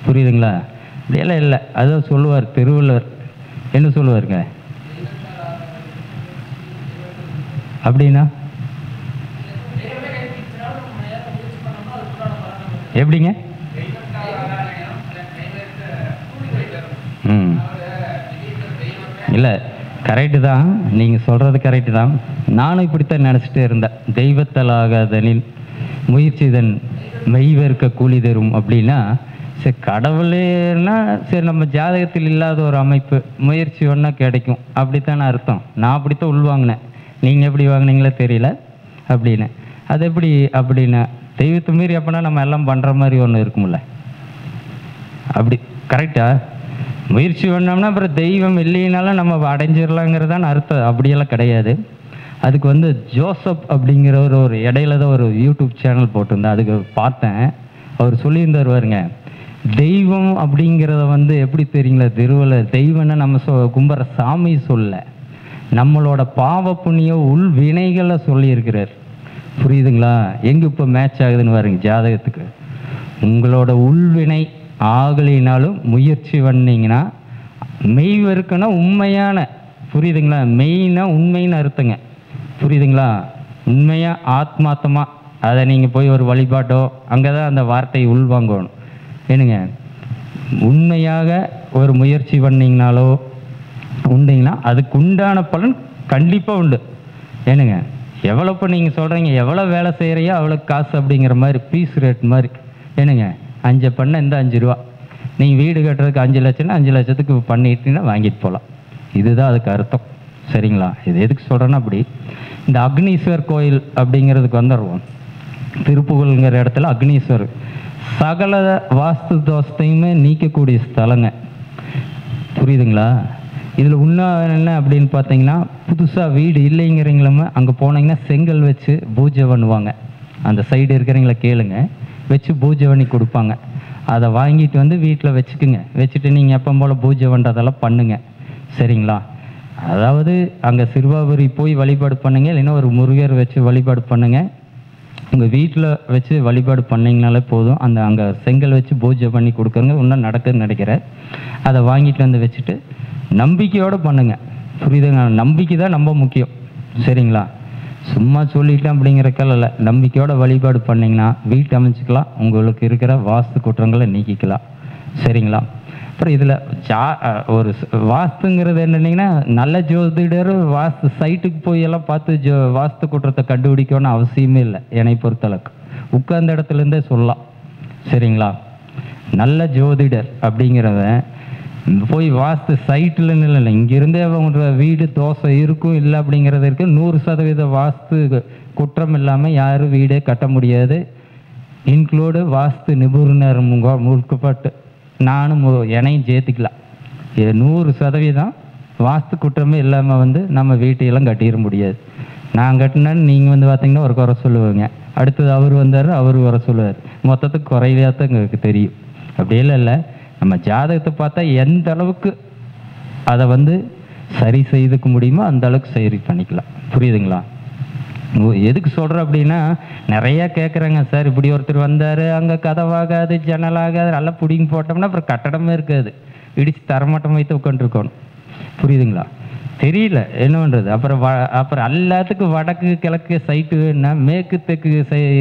புரியுதுங்களா? அப்படியெல்லாம் இல்லை. அதான் சொல்லுவார் திருவள்ளுவர். என்ன சொல்லுவாருங்க அப்படின்னா? எப்படிங்க? இல்லை, கரெக்டு தான், நீங்கள் சொல்கிறது கரெக்டு தான். நானும் இப்படித்தான் நினச்சிட்டே இருந்தேன். தெய்வத்தால் ஆகாதனில் முயற்சிதன் மெய்வேற்க கூலி தரும் அப்படின்னா, சரி கடவுளேன்னா சரி நம்ம ஜாதகத்தில் இல்லாத ஒரு அமைப்பு, முயற்சி ஒன்றா கிடைக்கும் அப்படித்தான் அர்த்தம். நான் அப்படித்தான் உள்வாங்கினேன். நீங்கள் எப்படி வாங்கினீங்களோ தெரியல அப்படின்னு. அது எப்படி அப்படின்னா, தெய்வத்தை மீறி அப்படின்னா நம்ம எல்லாம் பண்ணுற மாதிரி ஒன்று இருக்கும்ல, அப்படி கரெக்டா? முயற்சி பண்ணோம்னா அப்புறம் தெய்வம் இல்லைனாலும் நம்ம அடைஞ்சிடலாங்கிறதான் அர்த்தம். அப்படியெல்லாம் கிடையாது. அதுக்கு ஜோசப் அப்படிங்கிறவர் ஒரு இடையில தான் ஒரு யூடியூப் சேனல் போட்டிருந்தேன், அதுக்கு பார்த்தேன். அவர் சொல்லியிருந்தார் பாருங்க, தெய்வம் அப்படிங்கிறத எப்படி தெரியுங்களா? திருவள்ளுவர் தெய்வம்னா நம்ம கும்புற சாமி சொல்ல, நம்மளோட பாவ புண்ணிய உள் வினைகளை சொல்லியிருக்கிறார். புரியுதுங்களா? எங்கே இப்போ மேட்ச் ஆகுதுன்னு பாருங்க ஜாதகத்துக்கு. உங்களோட உள்வினை ஆகலினாலும் முயற்சி பண்ணிங்கன்னா மெய் இருக்குன்னா உண்மையான, புரியுதுங்களா? மெய்னா உண்மைன்னு அர்த்தங்க. புரியுதுங்களா? உண்மையாக ஆத்மாத்தமாக அதை நீங்கள் போய் ஒரு வழிபாட்டோ அங்கே தான் அந்த வார்த்தையை உள்வாங்கணும். ஏனுங்க, உண்மையாக ஒரு முயற்சி பண்ணிங்கனாலோ உண்டிங்கன்னா அதுக்கு உண்டான பலன் கண்டிப்பாக உண்டு. ஏனுங்க, எவ்வளோ இப்போ நீங்கள் சொல்கிறீங்க எவ்வளோ வேலை செய்கிறையோ அவ்வளோ காசு அப்படிங்கிற மாதிரி பீஸ் ரேட் மாதிரி. ஏனுங்க, 5 பண்ண இந்த 5 ரூபா, நீங்கள் வீடு கட்டுறதுக்கு 5 லட்சம்னா 5 லட்சத்துக்கு பண்ணிட்டீங்கன்னா வாங்கிட்டு போகலாம். இதுதான் அதுக்கு அர்த்தம். சரிங்களா? இது எதுக்கு சொல்கிறேன்னா, அப்படி இந்த அக்னீஸ்வர் கோயில் அப்படிங்கிறதுக்கு வந்துடுவோம். திருப்புகழ்ங்கிற இடத்துல அக்னீஸ்வர் சகல வாஸ்து தோஷத்தையுமே நீக்கக்கூடிய ஸ்தலங்க. புரியுதுங்களா? இதில் இன்னும் என்ன அப்படின்னு பார்த்தீங்கன்னா, புதுசாக வீடு இல்லைங்கிறீங்களா, அங்கே போனீங்கன்னா செங்கல் வச்சு பூஜை பண்ணுவாங்க. அந்த சைடு இருக்கிறவங்கள கேளுங்க, வச்சு பூஜை பண்ணி கொடுப்பாங்க. அதை வாங்கிட்டு வீட்டில் வச்சுக்குங்க. வச்சுட்டு நீங்கள் எப்போ போல் பூஜை பண்ணுறதெல்லாம் பண்ணுங்க. சரிங்களா? அதாவது அங்கே சிறுவாபுரி போய் வழிபாடு பண்ணுங்க, இல்லைன்னா ஒரு முருகர் வச்சு வழிபாடு பண்ணுங்க. உங்கள் வீட்டில் வச்சு வழிபாடு பண்ணிங்கனாலே போதும். அங்கே செங்கல் வச்சு பூஜை பண்ணி கொடுக்குறங்க இன்னும் நடக்குதுன்னு நினைக்கிறேன். அதை வாங்கிட்டு வச்சுட்டு நம்பிக்கையோடு பண்ணுங்க. புரியுதுங்க? நம்பிக்கை தான் ரொம்ப முக்கியம். சரிங்களா? சும்மா சொல்லிட்டேன் அப்படிங்கிறக்கால இல்லை, நம்பிக்கையோட வழிபாடு பண்ணிங்கன்னா வீட்டு அமைச்சிக்கலாம், உங்களுக்கு இருக்கிற வாஸ்து குற்றங்களை நீக்கிக்கலாம். சரிங்களா? அப்புறம் இதில் ஒரு வாஸ்துங்கிறது என்னன்னீங்கன்னா, நல்ல ஜோதிடர் வாஸ்து சைட்டுக்கு போய் எல்லாம் பார்த்து வாஸ்து குற்றத்தை கண்டுபிடிக்கணும்னு அவசியமே இல்லை. என்னை பொறுத்தளவுக்கு உட்கார்ந்த இடத்துலேருந்தே சொல்லலாம். சரிங்களா? நல்ல ஜோதிடர் அப்படிங்கிறவன் போய் வாஸ்து சைட்டில்னு இல்லை, இங்கிருந்தே அவங்க வீடு தோசை இருக்கும் இல்லை அப்படிங்கிறது இருக்குது. 100% வாஸ்து குற்றம் இல்லாமல் யாரும் வீடே கட்ட முடியாது. இன்க்ளூடு வாஸ்து நிபுணர் முழுக்கப்பட்டு நானும் என்னையும் சேர்த்துக்கலாம். இது 100% வாஸ்து குற்றமே இல்லாமல் நம்ம வீட்டையெல்லாம் கட்டிட முடியாது. நான் கட்டினேன்னு நீங்கள் பார்த்தீங்கன்னா ஒரு குறை சொல்லுவாங்க, அடுத்தது அவர் வந்தார் அவர் குறை சொல்லுவார், மொத்தத்துக்கு குறையிலையாக தான் எங்களுக்கு தெரியும். அப்படியெல்லாம் இல்லை, நம்ம ஜாதகத்தை பார்த்தா எந்த அளவுக்கு அதை வந்து சரி செய்துக்க முடியுமோ அந்த அளவுக்கு சரி பண்ணிக்கலாம். புரியுதுங்களா? எதுக்கு சொல்கிறேன் அப்படின்னா, நிறையா கேட்குறாங்க, சார் இப்படி ஒருத்தர் வந்தார், அங்கே கதவாகாது ஜன்னலாகாது நல்லா பிடிங்கி போட்டோம்னா அப்புறம் கட்டடமே இருக்காது, இடித்து தரமட்டம் வைத்து உட்காந்துருக்கணும். புரியுதுங்களா? தெரியல என்ன பண்ணுறது. அப்புறம் எல்லாத்துக்கும் வடக்கு கிழக்கு சைட்டு வேணுன்னா மேற்கு தெற்கு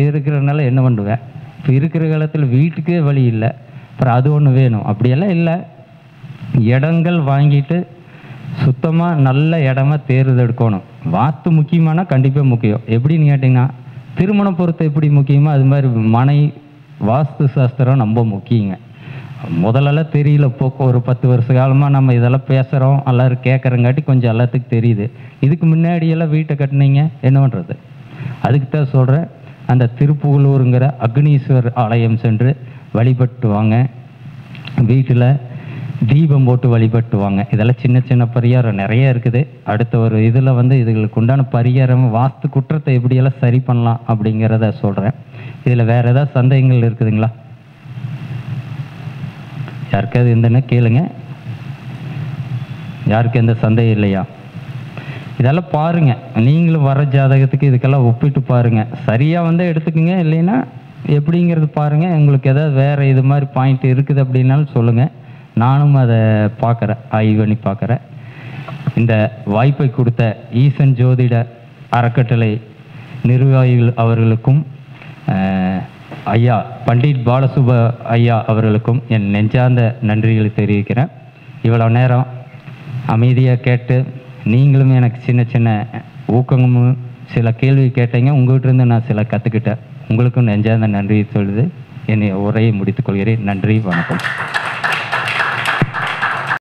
இருக்கிறதுனால என்ன பண்ணுவேன்? இப்போ இருக்கிற காலத்தில் வீட்டுக்கே வழி இல்லை, அப்புறம் அது ஒன்று வேணும். அப்படியெல்லாம் இல்லை. இடங்கள் வாங்கிட்டு சுத்தமாக நல்ல இடமா தேர்ந்தெடுக்கணும். வாஸ்து முக்கியமானா கண்டிப்பாக முக்கியம். எப்படின்னு கேட்டிங்கன்னா, திருமணம் பொறுத்த எப்படி முக்கியமோ அது மாதிரி மனை வாஸ்து சாஸ்திரம் ரொம்ப முக்கியங்க. முதல்லலாம் தெரியல, ஒரு 10 வருஷ காலமாக நம்ம இதெல்லாம் பேசுகிறோம், எல்லோரும் கேட்குறங்காட்டி கொஞ்சம் எல்லாத்துக்கும் தெரியுது. இதுக்கு முன்னாடியெல்லாம் வீட்டை கட்டினீங்க என்ன பண்ணுறது? அதுக்கு தான் சொல்கிறேன், அந்த திருப்புகலூருங்கிற அக்னீஸ்வர் ஆலயம் சென்று வழிபட்டு வாங்க. வீட்டில் தீபம் போட்டு வழிபட்டு வாங்க. இதெல்லாம் சின்ன சின்ன பரிகாரம் நிறைய இருக்குது. அடுத்த ஒரு இதில் வந்து இதுகளுக்கு உண்டான பரிகாரம், வாஸ்து குற்றத்தை எப்படியெல்லாம் சரி பண்ணலாம் அப்படிங்கிறத சொல்கிறேன். இதில் வேறு ஏதாவது சந்தேகங்கள் இருக்குதுங்களா? யாருக்காவது இருந்ததுன்னா கேளுங்க. யாருக்கு எந்த சந்தேகம் இல்லையா? இதெல்லாம் பாருங்கள், நீங்களும் வர ஜாதகத்துக்கு இதுக்கெல்லாம் ஒப்பிட்டு பாருங்கள். சரியாக வந்து எடுத்துக்கோங்க, இல்லைன்னா எப்படிங்கிறது பாருங்கள். உங்களுக்கு ஏதாவது வேறு இது மாதிரி பாயிண்ட் இருக்குது அப்படின்னாலும் சொல்லுங்கள், நானும் அதை பார்க்குறேன், ஆய்வு பண்ணி பார்க்குறேன். இந்த வாய்ப்பை கொடுத்த ஈசன் ஜோதிட அறக்கட்டளை நிர்வாகிகள் அவர்களுக்கும் ஐயா பண்டிட் பாலசுப ஐயா அவர்களுக்கும் என் நெஞ்சார்ந்த நன்றிகளை தெரிவிக்கிறேன். இவ்வளோ நேரம் அமைதியாக கேட்டு நீங்களும் எனக்கு சின்ன சின்ன ஊக்கமும் சில கேள்வி கேட்டீங்க. உங்கள்கிட்டருந்து நான் சில கற்றுக்கிட்டேன். உங்களுக்கும் நெஞ்சார்ந்த நன்றியை சொல்லுது என்னை உரையை முடித்துக்கொள்கிறேன். நன்றி, வணக்கம்.